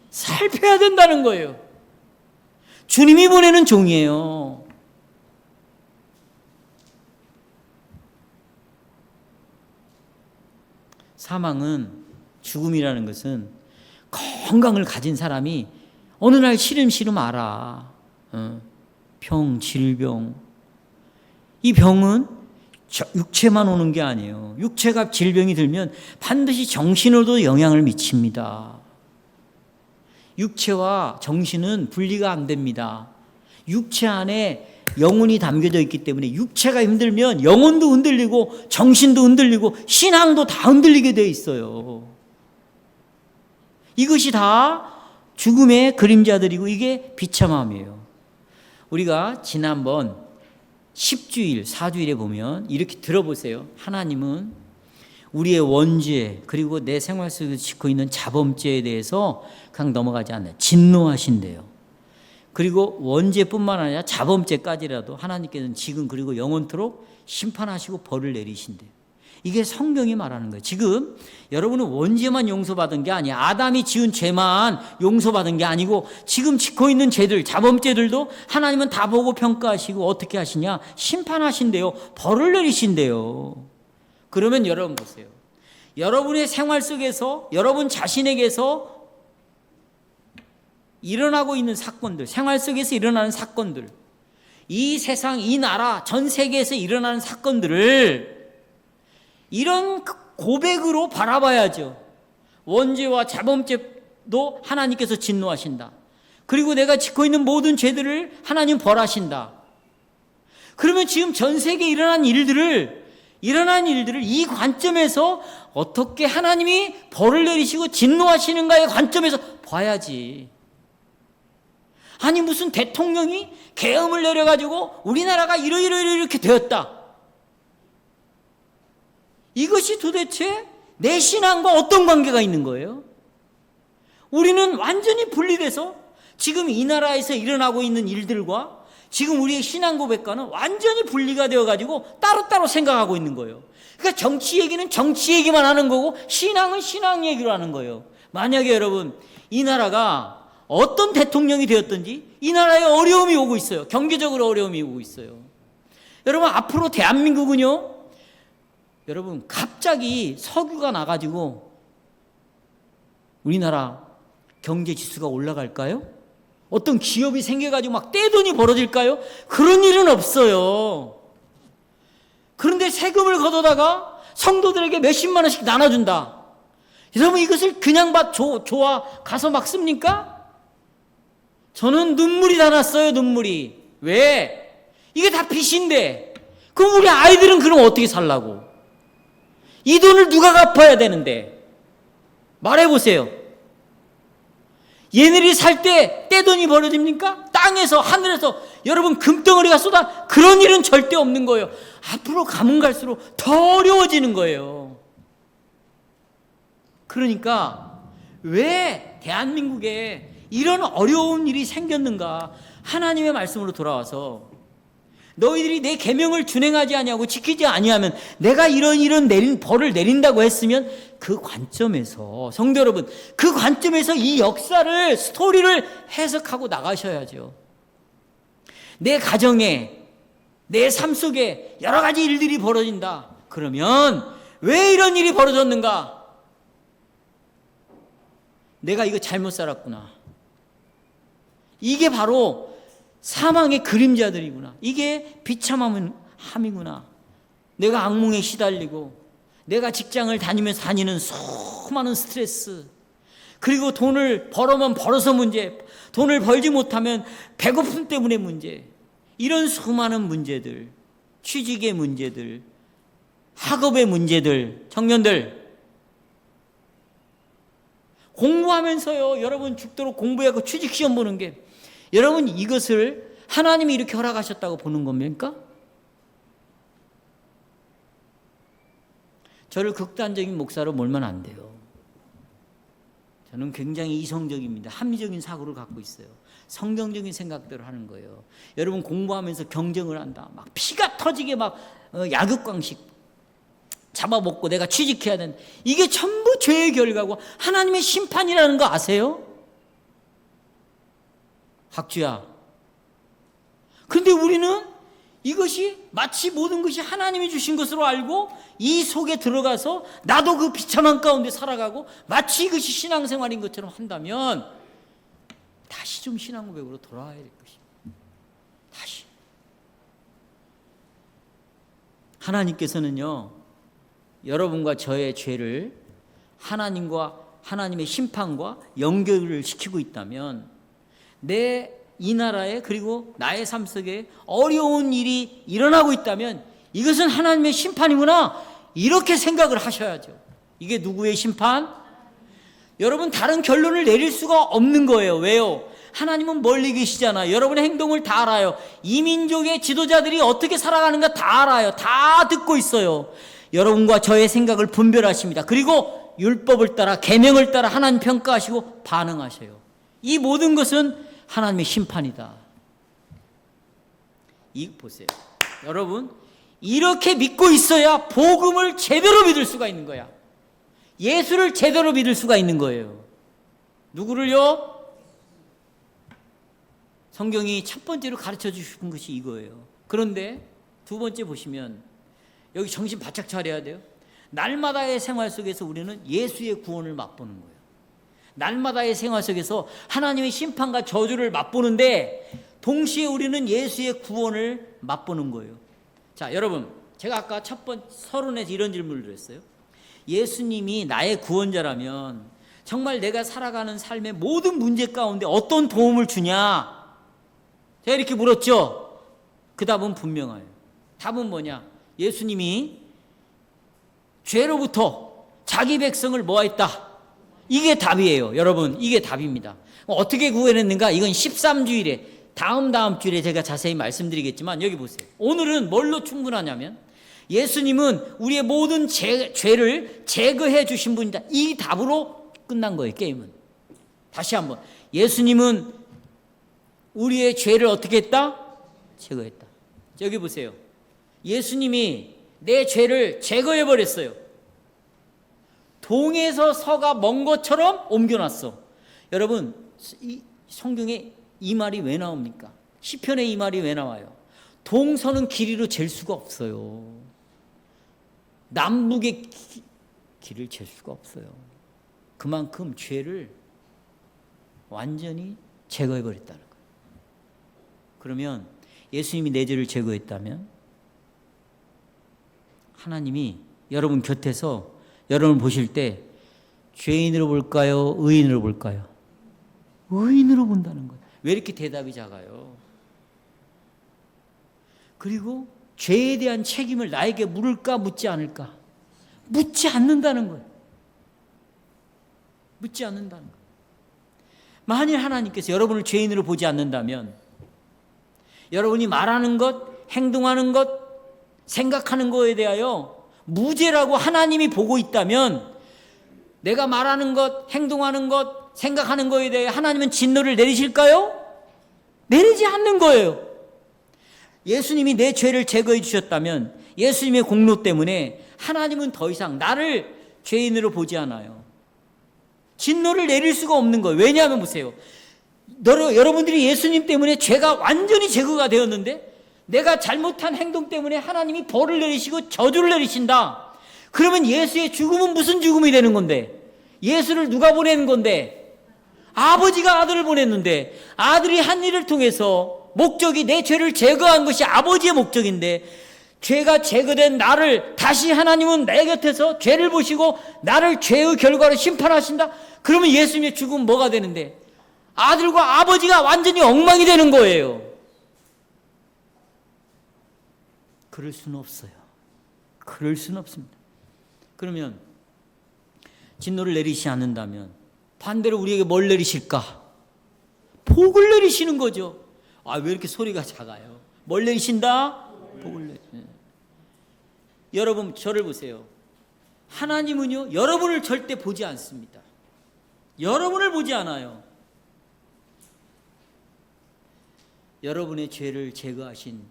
살펴야 된다는 거예요. 주님이 보내는 종이에요. 사망은, 죽음이라는 것은 건강을 가진 사람이 어느 날 시름시름 알아. 병, 질병. 이 병은 육체만 오는 게 아니에요. 육체가 질병이 들면 반드시 정신으로도 영향을 미칩니다. 육체와 정신은 분리가 안 됩니다. 육체 안에 영혼이 담겨져 있기 때문에 육체가 힘들면 영혼도 흔들리고 정신도 흔들리고 신앙도 다 흔들리게 돼 있어요. 이것이 다 죽음의 그림자들이고 이게 비참함이에요. 우리가 지난번 10주일, 4주일에 보면 이렇게 들어보세요. 하나님은 우리의 원죄 그리고 내 생활 속에서 짓고 있는 자범죄에 대해서 그냥 넘어가지 않아요. 진노하신대요. 그리고 원죄뿐만 아니라 자범죄까지라도 하나님께서는 지금 그리고 영원토록 심판하시고 벌을 내리신대요. 이게 성경이 말하는 거예요. 지금 여러분은 원죄만 용서받은 게 아니야. 아담이 지은 죄만 용서받은 게 아니고 지금 짓고 있는 죄들, 자범죄들도 하나님은 다 보고 평가하시고 어떻게 하시냐? 심판하신대요. 벌을 내리신대요. 그러면 여러분 보세요. 여러분의 생활 속에서 여러분 자신에게서 일어나고 있는 사건들, 생활 속에서 일어나는 사건들, 이 세상, 이 나라, 전 세계에서 일어나는 사건들을 이런 고백으로 바라봐야죠. 원죄와 자범죄도 하나님께서 진노하신다. 그리고 내가 짓고 있는 모든 죄들을 하나님 벌하신다. 그러면 지금 전 세계에 일어난 일들을 이 관점에서 어떻게 하나님이 벌을 내리시고 진노하시는가의 관점에서 봐야지. 아니 무슨 대통령이 계엄을 내려가지고 우리나라가 이렇게 되었다. 이것이 도대체 내 신앙과 어떤 관계가 있는 거예요? 우리는 완전히 분리돼서 지금 이 나라에서 일어나고 있는 일들과 지금 우리의 신앙 고백과는 완전히 분리가 되어가지고 따로따로 생각하고 있는 거예요. 그러니까 정치 얘기는 정치 얘기만 하는 거고 신앙은 신앙 얘기로 하는 거예요. 만약에 여러분 이 나라가 어떤 대통령이 되었든지 이 나라에 어려움이 오고 있어요. 경제적으로 어려움이 오고 있어요. 여러분 앞으로 대한민국은요, 여러분 갑자기 석유가 나가지고 우리나라 경제 지수가 올라갈까요? 어떤 기업이 생겨가지고 막 떼돈이 벌어질까요? 그런 일은 없어요. 그런데 세금을 걷어다가 성도들에게 몇십만 원씩 나눠준다. 여러분 이것을 그냥 좋아 가서 막 씁니까? 저는 눈물이 다 났어요. 눈물이. 왜? 이게 다 빚인데. 그럼 우리 아이들은 그럼 어떻게 살라고? 이 돈을 누가 갚아야 되는데? 말해보세요. 얘네들이 살 때 떼돈이 벌어집니까? 땅에서 하늘에서 여러분 금덩어리가 쏟아. 그런 일은 절대 없는 거예요. 앞으로 가면 갈수록 더 어려워지는 거예요. 그러니까 왜 대한민국에 이런 어려운 일이 생겼는가? 하나님의 말씀으로 돌아와서 너희들이 내 계명을 준행하지 아니하고 지키지 아니하면 내가 이런 벌을 내린다고 했으면 그 관점에서 성도 여러분 그 관점에서 이 역사를 스토리를 해석하고 나가셔야죠. 내 가정에 내 삶 속에 여러 가지 일들이 벌어진다. 그러면 왜 이런 일이 벌어졌는가? 내가 이거 잘못 살았구나. 이게 바로 사망의 그림자들이구나. 이게 비참함이구나. 내가 악몽에 시달리고 내가 직장을 다니면서 다니는 수많은 스트레스, 그리고 돈을 벌어면 벌어서 문제, 돈을 벌지 못하면 배고픔 때문에 문제, 이런 수많은 문제들, 취직의 문제들, 학업의 문제들, 청년들 공부하면서요, 여러분 죽도록 공부하고 취직시험 보는 게, 여러분 이것을 하나님이 이렇게 허락하셨다고 보는 겁니까? 저를 극단적인 목사로 몰면 안 돼요. 저는 굉장히 이성적입니다. 합리적인 사고를 갖고 있어요. 성경적인 생각대로 하는 거예요. 여러분 공부하면서 경쟁을 한다. 막 피가 터지게 막 약육강식 잡아먹고 내가 취직해야 된다. 이게 전부 죄의 결과고 하나님의 심판이라는 거 아세요? 학주야. 근데 우리는 이것이 마치 모든 것이 하나님이 주신 것으로 알고 이 속에 들어가서 나도 그 비참한 가운데 살아가고 마치 이것이 신앙생활인 것처럼 한다면 다시 좀 신앙 고백으로 돌아와야 될 것입니다. 다시. 하나님께서는요, 여러분과 저의 죄를 하나님과 하나님의 심판과 연결을 시키고 있다면 이 나라에 그리고 나의 삶 속에 어려운 일이 일어나고 있다면 이것은 하나님의 심판이구나 이렇게 생각을 하셔야죠. 이게 누구의 심판? 여러분 다른 결론을 내릴 수가 없는 거예요. 왜요? 하나님은 멀리 계시잖아요. 여러분의 행동을 다 알아요. 이민족의 지도자들이 어떻게 살아가는가 다 알아요. 다 듣고 있어요. 여러분과 저의 생각을 분별하십니다. 그리고 율법을 따라 계명을 따라 하나님 평가하시고 반응하셔요. 이 모든 것은 하나님의 심판이다. 보세요. 여러분 이렇게 믿고 있어야 복음을 제대로 믿을 수가 있는 거야. 예수를 제대로 믿을 수가 있는 거예요. 누구를요? 성경이 첫 번째로 가르쳐 주신 것이 이거예요. 그런데 두 번째 보시면 여기 정신 바짝 차려야 돼요. 날마다의 생활 속에서 우리는 예수의 구원을 맛보는 거예요. 날마다의 생활 속에서 하나님의 심판과 저주를 맛보는데 동시에 우리는 예수의 구원을 맛보는 거예요. 자, 여러분 제가 아까 첫 번째 서론에서 이런 질문을 드렸어요. 예수님이 나의 구원자라면 정말 내가 살아가는 삶의 모든 문제 가운데 어떤 도움을 주냐? 제가 이렇게 물었죠. 그 답은 분명해요. 답은 뭐냐? 예수님이 죄로부터 자기 백성을 모아있다. 이게 답이에요. 여러분 이게 답입니다. 어떻게 구원했는가? 이건 13주일에 다음 주일에 제가 자세히 말씀드리겠지만 여기 보세요. 오늘은 뭘로 충분하냐면 예수님은 우리의 모든 죄를 제거해 주신 분이다. 이 답으로 끝난 거예요. 게임은. 다시 한번 예수님은 우리의 죄를 어떻게 했다? 제거했다. 여기 보세요. 예수님이 내 죄를 제거해 버렸어요. 동에서 서가 먼 것처럼 옮겨놨어. 여러분 이 성경에 이 말이 왜 나옵니까? 시편에 이 말이 왜 나와요? 동서는 길이로 잴 수가 없어요. 남북의 길을 잴 수가 없어요. 그만큼 죄를 완전히 제거해 버렸다는 거예요. 그러면 예수님이 내 죄를 제거했다면 하나님이 여러분 곁에서 여러분 보실 때 죄인으로 볼까요? 의인으로 볼까요? 의인으로 본다는 거예요. 왜 이렇게 대답이 작아요? 그리고 죄에 대한 책임을 나에게 물을까 묻지 않을까? 묻지 않는다는 거예요. 묻지 않는다는 거예요. 만일 하나님께서 여러분을 죄인으로 보지 않는다면 여러분이 말하는 것, 행동하는 것, 생각하는 것에 대하여 무죄라고 하나님이 보고 있다면 내가 말하는 것, 행동하는 것, 생각하는 것에 대해 하나님은 진노를 내리실까요? 내리지 않는 거예요. 예수님이 내 죄를 제거해 주셨다면 예수님의 공로 때문에 하나님은 더 이상 나를 죄인으로 보지 않아요. 진노를 내릴 수가 없는 거예요. 왜냐하면 보세요. 여러분들이 예수님 때문에 죄가 완전히 제거가 되었는데 내가 잘못한 행동 때문에 하나님이 벌을 내리시고 저주를 내리신다. 그러면 예수의 죽음은 무슨 죽음이 되는 건데? 예수를 누가 보내는 건데? 아버지가 아들을 보냈는데 아들이 한 일을 통해서 목적이 내 죄를 제거한 것이 아버지의 목적인데 죄가 제거된 나를 다시 하나님은 내 곁에서 죄를 보시고 나를 죄의 결과로 심판하신다? 그러면 예수님의 죽음은 뭐가 되는데? 아들과 아버지가 완전히 엉망이 되는 거예요. 그럴 수는 없어요. 그럴 수는 없습니다. 그러면 진노를 내리시지 않는다면 반대로 우리에게 뭘 내리실까? 복을 내리시는 거죠. 아, 왜 이렇게 소리가 작아요? 뭘 내리신다? 복을 내리. 여러분, 저를 보세요. 하나님은요, 여러분을 절대 보지 않습니다. 여러분을 보지 않아요. 여러분의 죄를 제거하신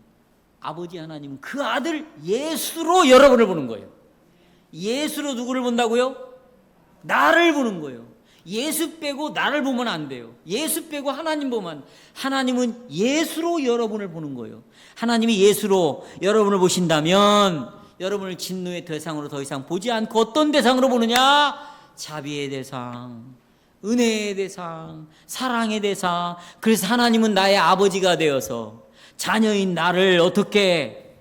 아버지 하나님은 그 아들 예수로 여러분을 보는 거예요. 예수로 누구를 본다고요? 나를 보는 거예요. 예수 빼고 나를 보면 안 돼요. 예수 빼고 하나님 보면, 하나님은 예수로 여러분을 보는 거예요. 하나님이 예수로 여러분을 보신다면 여러분을 진노의 대상으로 더 이상 보지 않고 어떤 대상으로 보느냐? 자비의 대상, 은혜의 대상, 사랑의 대상. 그래서 하나님은 나의 아버지가 되어서 자녀인 나를 어떻게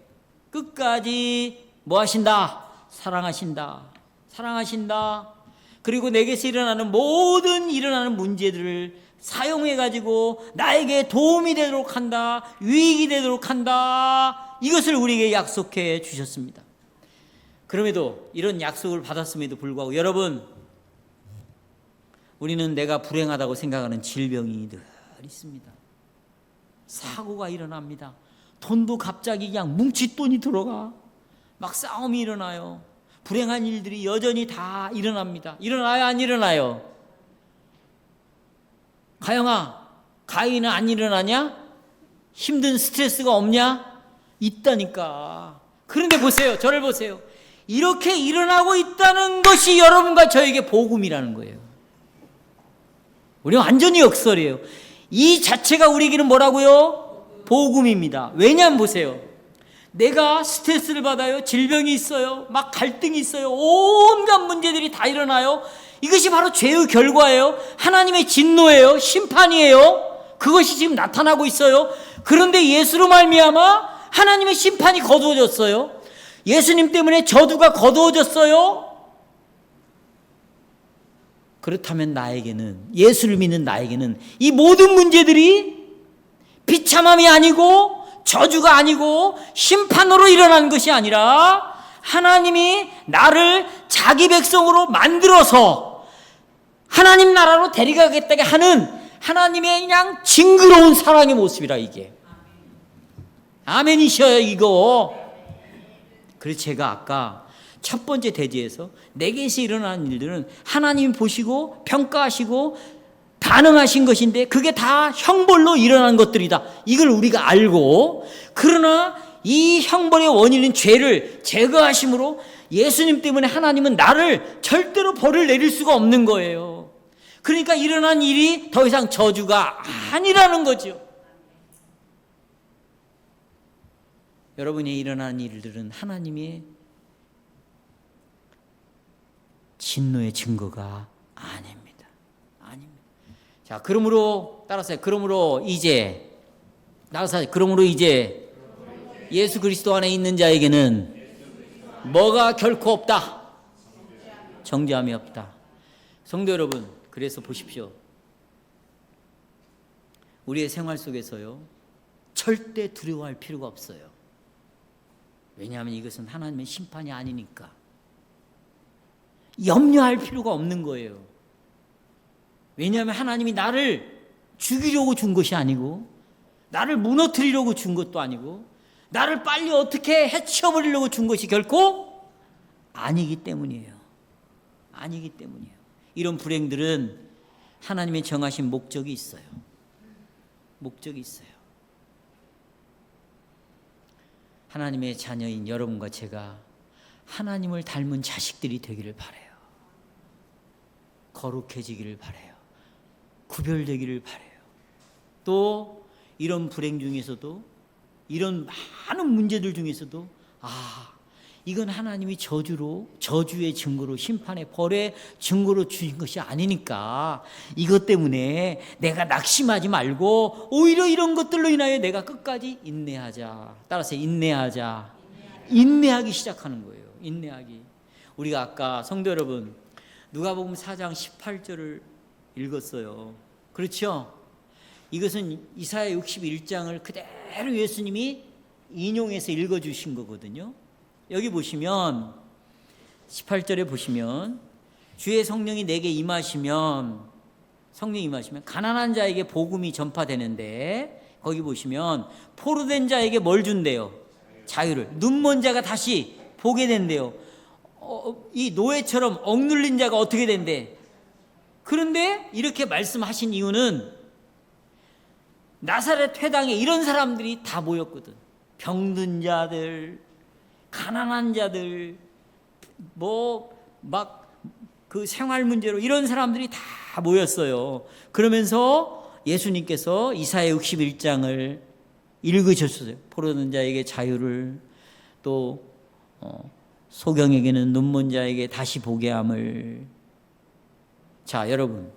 끝까지 뭐 하신다? 사랑하신다. 사랑하신다. 그리고 내게서 일어나는 모든 문제들을 사용해 가지고 나에게 도움이 되도록 한다. 유익이 되도록 한다. 이것을 우리에게 약속해 주셨습니다. 그럼에도 이런 약속을 받았음에도 불구하고 여러분, 우리는 내가 불행하다고 생각하는 질병이 늘 있습니다. 사고가 일어납니다. 돈도 갑자기 그냥 뭉칫돈이 들어가. 막 싸움이 일어나요. 불행한 일들이 여전히 다 일어납니다. 일어나요, 안 일어나요? 가영아, 가인은 안 일어나냐? 힘든 스트레스가 없냐? 있다니까. 그런데 보세요, 저를 보세요. 이렇게 일어나고 있다는 것이 여러분과 저에게 복음이라는 거예요. 우리는 완전히 역설이에요. 이 자체가 우리에게는 뭐라고요? 복음입니다. 왜냐하면 보세요. 내가 스트레스를 받아요. 질병이 있어요. 막 갈등이 있어요. 온갖 문제들이 다 일어나요. 이것이 바로 죄의 결과예요. 하나님의 진노예요. 심판이에요. 그것이 지금 나타나고 있어요. 그런데 예수로 말미암아 하나님의 심판이 거두어졌어요. 예수님 때문에 저주가 거두어졌어요. 그렇다면 나에게는, 예수를 믿는 나에게는 이 모든 문제들이 비참함이 아니고 저주가 아니고 심판으로 일어난 것이 아니라 하나님이 나를 자기 백성으로 만들어서 하나님 나라로 데려가겠다게 하는 하나님의 그냥 징그러운 사랑의 모습이라. 이게 아멘이셔요 이거. 그래서 제가 아까 첫 번째 대지에서 내게서 일어나는 일들은 하나님이 보시고 평가하시고 반응하신 것인데 그게 다 형벌로 일어난 것들이다. 이걸 우리가 알고, 그러나 이 형벌의 원인은 죄를 제거하심으로 예수님 때문에 하나님은 나를 절대로 벌을 내릴 수가 없는 거예요. 그러니까 일어난 일이 더 이상 저주가 아니라는 거죠. 여러분이 일어난 일들은 하나님의 진노의 증거가 아닙니다. 아닙니다. 자, 그러므로 따라서 그러므로 이제 예수 그리스도 안에 있는 자에게는 뭐가 결코 없다. 정죄함이 없다. 성도 여러분, 그래서 보십시오. 우리의 생활 속에서요, 절대 두려워할 필요가 없어요. 왜냐하면 이것은 하나님의 심판이 아니니까. 염려할 필요가 없는 거예요. 왜냐하면 하나님이 나를 죽이려고 준 것이 아니고, 나를 무너뜨리려고 준 것도 아니고, 나를 빨리 어떻게 해치워버리려고 준 것이 결코 아니기 때문이에요. 아니기 때문이에요. 이런 불행들은 하나님의 정하신 목적이 있어요. 목적이 있어요. 하나님의 자녀인 여러분과 제가 하나님을 닮은 자식들이 되기를 바라요. 거룩해지기를 바라요. 구별되기를 바라요. 또 이런 불행 중에서도, 이런 많은 문제들 중에서도 이건 하나님이 저주의 증거로, 심판의 벌의 증거로 주신 것이 아니니까 이것 때문에 내가 낙심하지 말고 오히려 이런 것들로 인하여 내가 끝까지 인내하자. 따라서 인내하자. 인내하기 시작하는 거예요. 인내하기. 우리가 아까 성도 여러분 누가복음 4장 18절을 읽었어요. 그렇죠? 이것은 이사야 61장을 그대로 예수님이 인용해서 읽어주신 거거든요. 여기 보시면 18절에 보시면 주의 성령이 내게 임하시면 성령이 임하시면 가난한 자에게 복음이 전파되는데 거기 보시면 포로된 자에게 뭘 준대요? 자유를. 눈먼 자가 다시 보게 된대요. 이 노예처럼 억눌린 자가 어떻게 된대? 그런데 이렇게 말씀하신 이유는 나사렛 회당에 이런 사람들이 다 모였거든. 병든 자들, 가난한 자들, 막 그 생활 문제로 이런 사람들이 다 모였어요. 그러면서 예수님께서 이사야 61장을 읽으셨어요. 포로된 자에게 자유를, 또 소경에게는 눈먼 자에게 다시 보게 함을. 자, 여러분,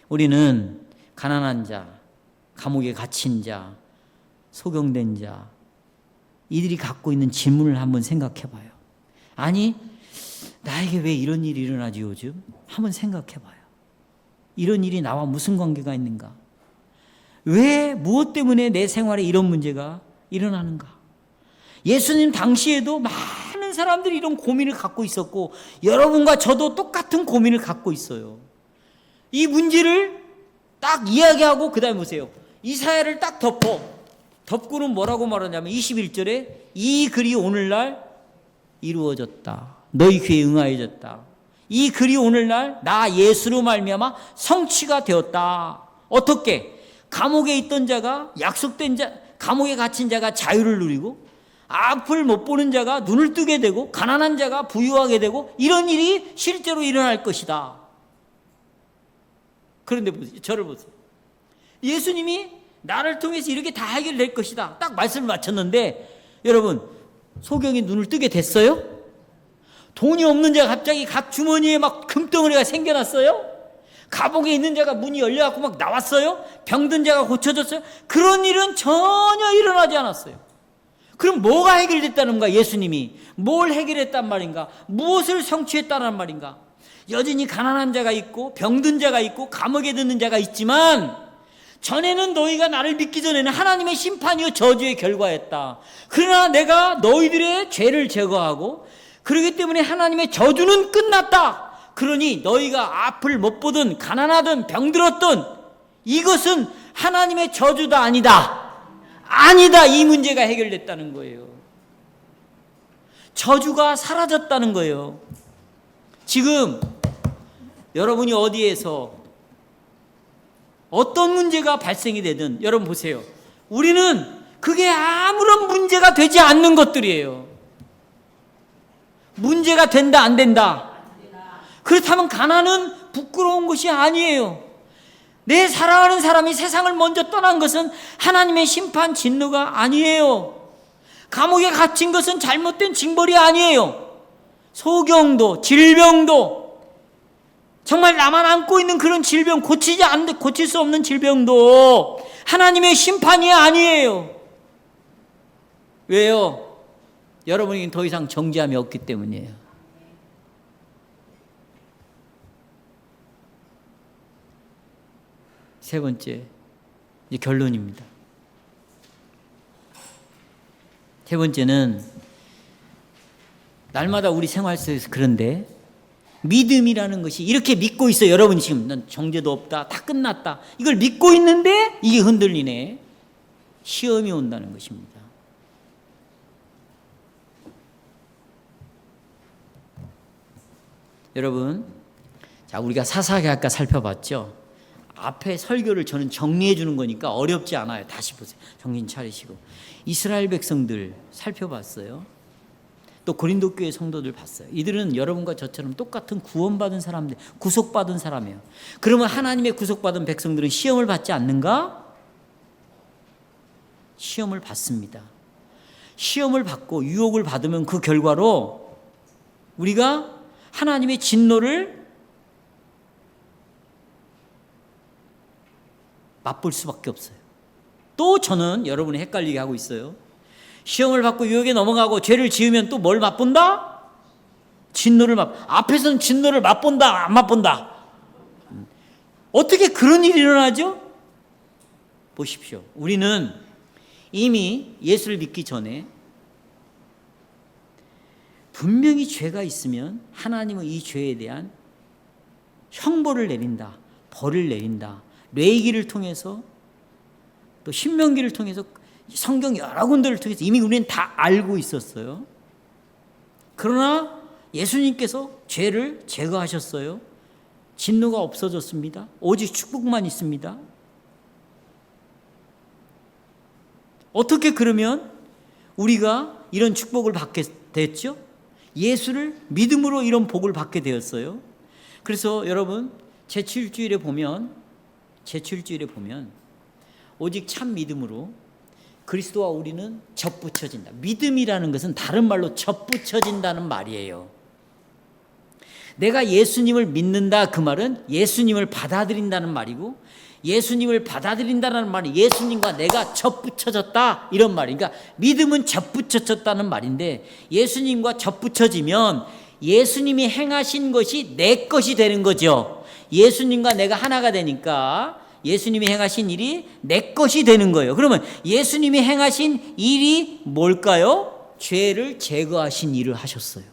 우리는 가난한 자, 감옥에 갇힌 자, 소경된 자, 이들이 갖고 있는 질문을 한번 생각해 봐요. 아니, 나에게 왜 이런 일이 일어나지 요즘? 한번 생각해 봐요. 이런 일이 나와 무슨 관계가 있는가? 왜, 무엇 때문에 내 생활에 이런 문제가 일어나는가? 예수님 당시에도 많은 사람들이 이런 고민을 갖고 있었고, 여러분과 저도 똑같은 고민을 갖고 있어요. 이 문제를 딱 이야기하고 그 다음에 보세요. 이사야를 딱 덮고는 뭐라고 말하냐면 21절에 이 글이 오늘날 이루어졌다. 너희 귀에 응하여졌다. 이 글이 오늘날 나 예수로 말미암아 성취가 되었다. 어떻게? 감옥에 있던 자가, 약속된 자, 감옥에 갇힌 자가 자유를 누리고, 앞을 못 보는 자가 눈을 뜨게 되고, 가난한 자가 부유하게 되고, 이런 일이 실제로 일어날 것이다. 그런데 보세요. 저를 보세요. 예수님이 나를 통해서 이렇게 다 해결될 것이다. 딱 말씀을 마쳤는데, 여러분, 소경이 눈을 뜨게 됐어요? 돈이 없는 자가 갑자기 각 주머니에 막 금덩어리가 생겨났어요? 감옥에 있는 자가 문이 열려갖고 막 나왔어요? 병든 자가 고쳐졌어요? 그런 일은 전혀 일어나지 않았어요. 그럼 뭐가 해결됐다는 거야? 예수님이 뭘 해결했단 말인가? 무엇을 성취했다는 말인가? 여전히 가난한 자가 있고 병든 자가 있고 감옥에 듣는 자가 있지만, 전에는 너희가 나를 믿기 전에는 하나님의 심판이요 저주의 결과였다. 그러나 내가 너희들의 죄를 제거하고, 그렇기 때문에 하나님의 저주는 끝났다. 그러니 너희가 앞을 못 보든 가난하든 병들었든 이것은 하나님의 저주다 아니다. 아니다. 이 문제가 해결됐다는 거예요. 저주가 사라졌다는 거예요. 지금 여러분이 어디에서 어떤 문제가 발생이 되든 여러분 보세요. 우리는 그게 아무런 문제가 되지 않는 것들이에요. 문제가 된다 안 된다? 그렇다면 가난은 부끄러운 것이 아니에요. 내 사랑하는 사람이 세상을 먼저 떠난 것은 하나님의 심판 진노가 아니에요. 감옥에 갇힌 것은 잘못된 징벌이 아니에요. 소경도 질병도, 정말 나만 안고 있는 그런 질병, 고칠 수 없는 질병도 하나님의 심판이 아니에요. 왜요? 여러분에겐 더 이상 정죄함이 없기 때문이에요. 세 번째, 이제 결론입니다. 세 번째는 날마다 우리 생활 속에서 그런데 믿음이라는 것이 이렇게 믿고 있어요. 여러분 지금 난 정죄도 없다, 다 끝났다, 이걸 믿고 있는데 이게 흔들리네. 시험이 온다는 것입니다. 여러분, 자, 우리가 사사기 아까 살펴봤죠. 앞에 설교를 저는 정리해 주는 거니까 어렵지 않아요. 다시 보세요. 정신 차리시고. 이스라엘 백성들 살펴봤어요. 또 고린도 교회 성도들 봤어요. 이들은 여러분과 저처럼 똑같은 구원받은 사람들, 구속받은 사람이에요. 그러면 하나님의 구속받은 백성들은 시험을 받지 않는가? 시험을 받습니다. 시험을 받고 유혹을 받으면 그 결과로 우리가 하나님의 진노를 맛볼 수밖에 없어요. 또 저는 여러분이 헷갈리게 하고 있어요. 시험을 받고 유혹에 넘어가고 죄를 지으면 또 뭘 맛본다? 진노를 앞에서는 진노를 맛본다, 안 맛본다. 어떻게 그런 일이 일어나죠? 보십시오. 우리는 이미 예수를 믿기 전에 분명히 죄가 있으면 하나님은 이 죄에 대한 형벌을 내린다, 벌을 내린다. 레위기를 통해서 또 신명기를 통해서 성경 여러 군데를 통해서 이미 우리는 다 알고 있었어요. 그러나 예수님께서 죄를 제거하셨어요. 진노가 없어졌습니다. 오직 축복만 있습니다. 어떻게 그러면 우리가 이런 축복을 받게 됐죠? 예수를 믿음으로 이런 복을 받게 되었어요. 그래서 여러분 제7주일에 보면 오직 참 믿음으로 그리스도와 우리는 접붙여진다. 믿음이라는 것은 다른 말로 접붙여진다는 말이에요. 내가 예수님을 믿는다 그 말은 예수님을 받아들인다는 말이고, 예수님을 받아들인다는 말은 예수님과 내가 접붙여졌다 이런 말이에요. 그러니까 믿음은 접붙여졌다는 말인데, 예수님과 접붙여지면 예수님이 행하신 것이 내 것이 되는 거죠. 예수님과 내가 하나가 되니까 예수님이 행하신 일이 내 것이 되는 거예요. 그러면 예수님이 행하신 일이 뭘까요? 죄를 제거하신 일을 하셨어요.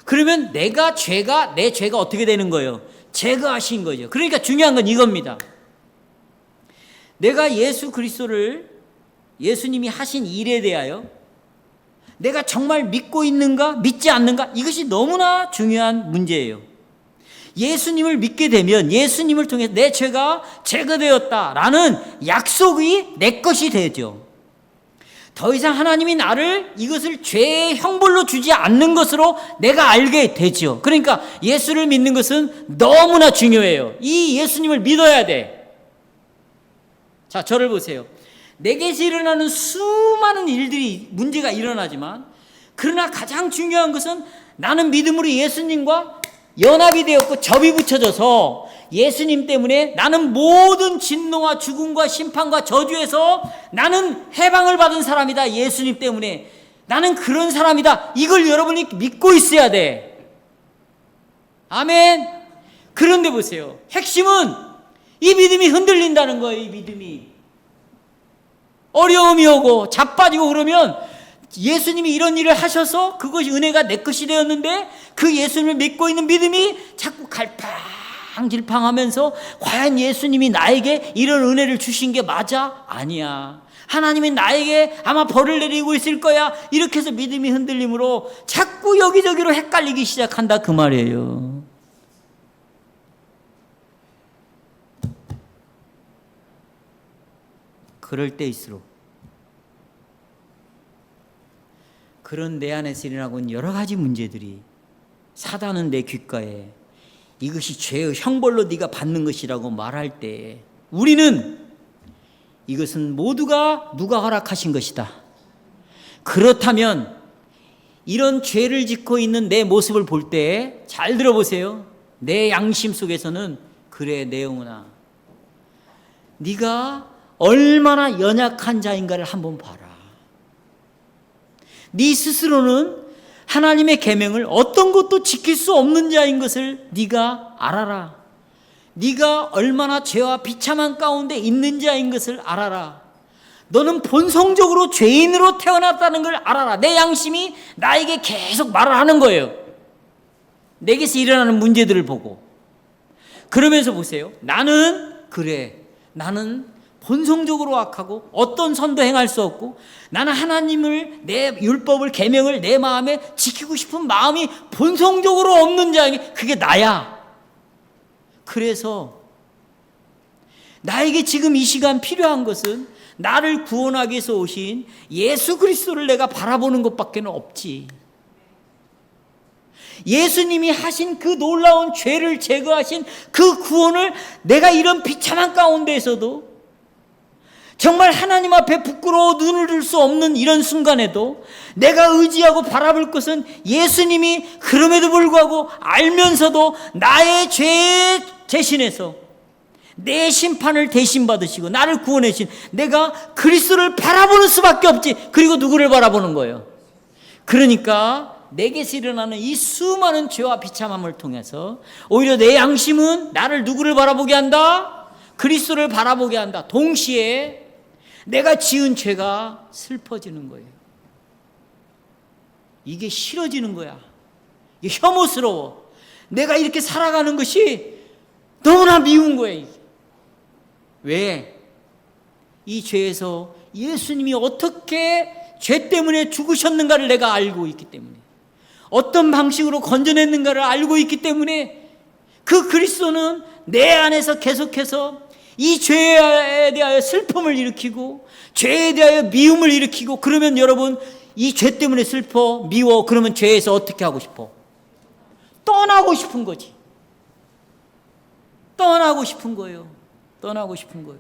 그러면 내 죄가 어떻게 되는 거예요? 제거하신 거죠. 그러니까 중요한 건 이겁니다. 내가 예수 그리스도를, 예수님이 하신 일에 대하여 내가 정말 믿고 있는가 믿지 않는가, 이것이 너무나 중요한 문제예요. 예수님을 믿게 되면 예수님을 통해서 내 죄가 제거되었다라는 약속이 내 것이 되죠. 더 이상 하나님이 나를 이것을 죄의 형벌로 주지 않는 것으로 내가 알게 되죠. 그러니까 예수를 믿는 것은 너무나 중요해요. 이 예수님을 믿어야 돼. 자, 저를 보세요. 내게서 일어나는 수많은 일들이, 문제가 일어나지만, 그러나 가장 중요한 것은 나는 믿음으로 예수님과 연합이 되었고 접이 붙여져서 예수님 때문에 나는 모든 진노와 죽음과 심판과 저주에서 나는 해방을 받은 사람이다. 예수님 때문에 나는 그런 사람이다. 이걸 여러분이 믿고 있어야 돼. 아멘. 그런데 보세요. 핵심은 이 믿음이 흔들린다는 거예요. 이 믿음이 어려움이 오고 자빠지고 그러면, 예수님이 이런 일을 하셔서 그것이 은혜가 내 것이 되었는데 그 예수님을 믿고 있는 믿음이 자꾸 갈팡질팡하면서 과연 예수님이 나에게 이런 은혜를 주신 게 맞아? 아니야. 하나님이 나에게 아마 벌을 내리고 있을 거야. 이렇게 해서 믿음이 흔들림으로 자꾸 여기저기로 헷갈리기 시작한다 그 말이에요. 그럴 때일수록 그런 내 안에서 일어나고 있는 여러 가지 문제들이, 사단은 내 귓가에 이것이 죄의 형벌로 네가 받는 것이라고 말할 때, 우리는 이것은 모두가 누가 허락하신 것이다. 그렇다면 이런 죄를 짓고 있는 내 모습을 볼 때 잘 들어보세요. 내 양심 속에서는, 그래 내 영혼아, 네가 얼마나 연약한 자인가를 한번 봐라. 네 스스로는 하나님의 계명을 어떤 것도 지킬 수 없는 자인 것을 네가 알아라. 네가 얼마나 죄와 비참한 가운데 있는 자인 것을 알아라. 너는 본성적으로 죄인으로 태어났다는 걸 알아라. 내 양심이 나에게 계속 말을 하는 거예요. 내게서 일어나는 문제들을 보고. 그러면서 보세요. 나는 본성적으로 악하고 어떤 선도 행할 수 없고, 나는 하나님을, 내 율법을, 계명을 내 마음에 지키고 싶은 마음이 본성적으로 없는 자에게, 그게 나야. 그래서 나에게 지금 이 시간 필요한 것은 나를 구원하기 위해서 오신 예수 그리스도를 내가 바라보는 것밖에 없지. 예수님이 하신 그 놀라운 죄를 제거하신 그 구원을 내가 이런 비참한 가운데에서도, 정말 하나님 앞에 부끄러워 눈을 들 수 없는 이런 순간에도 내가 의지하고 바라볼 것은 예수님이 그럼에도 불구하고 알면서도 나의 죄에 대신해서 내 심판을 대신 받으시고 나를 구원해 주신, 내가 그리스도를 바라보는 수밖에 없지. 그리고 누구를 바라보는 거예요? 그러니까 내게서 일어나는 이 수많은 죄와 비참함을 통해서 오히려 내 양심은 나를 누구를 바라보게 한다? 그리스도를 바라보게 한다. 동시에 내가 지은 죄가 슬퍼지는 거예요. 이게 싫어지는 거야. 이게 혐오스러워. 내가 이렇게 살아가는 것이 너무나 미운 거예요. 이게. 왜? 이 죄에서 예수님이 어떻게 죄 때문에 죽으셨는가를 내가 알고 있기 때문에, 어떤 방식으로 건져냈는가를 알고 있기 때문에, 그 그리스도는 내 안에서 계속해서 이 죄에 대하여 슬픔을 일으키고 죄에 대하여 미움을 일으키고, 그러면 여러분 이 죄 때문에 슬퍼 미워, 그러면 죄에서 어떻게 하고 싶어? 떠나고 싶은 거지. 떠나고 싶은 거예요. 떠나고 싶은 거예요.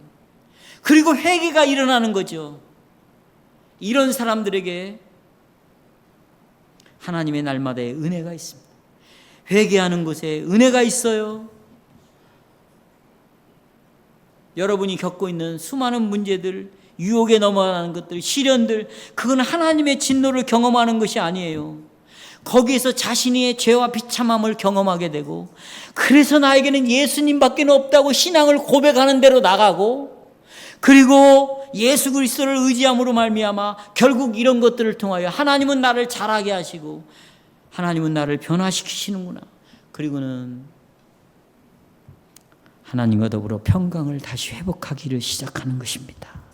그리고 회개가 일어나는 거죠. 이런 사람들에게 하나님의 날마다의 은혜가 있습니다. 회개하는 곳에 은혜가 있어요. 여러분이 겪고 있는 수많은 문제들, 유혹에 넘어가는 것들, 시련들, 그건 하나님의 진노를 경험하는 것이 아니에요. 거기에서 자신의 죄와 비참함을 경험하게 되고, 그래서 나에게는 예수님밖에 없다고 신앙을 고백하는 대로 나가고, 그리고 예수 그리스도를 의지함으로 말미암아 결국 이런 것들을 통하여 하나님은 나를 자라게 하시고 하나님은 나를 변화시키시는구나, 그리고는 하나님과 더불어 평강을 다시 회복하기를 시작하는 것입니다.